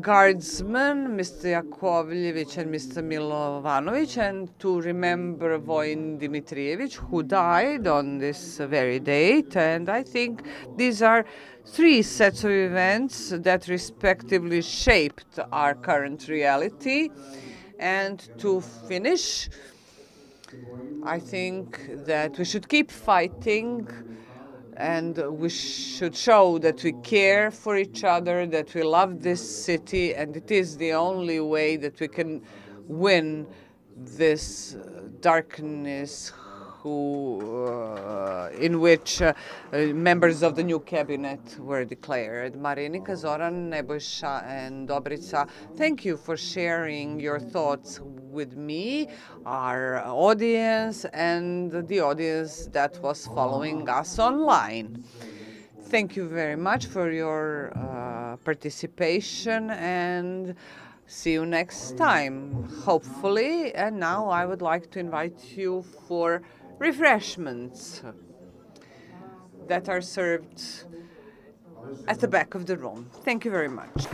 guardsmen, Mr. Jakovljević and Mr. Milovanović, and to remember Vojin Dimitrijević, who died on this very date. And I think these are three sets of events that respectively shaped our current reality. And to finish, I think that we should keep fighting, and we should show that we care for each other, that we love this city, and it is the only way that we can win this darkness in which members of the new cabinet were declared. Marinika, Zoran, Nebojša, and Dobrica, thank you for sharing your thoughts with me, our audience, and the audience that was following us online. Thank you very much for your participation, and see you next time, hopefully. And now I would like to invite you for refreshments that are served at the back of the room. Thank you very much.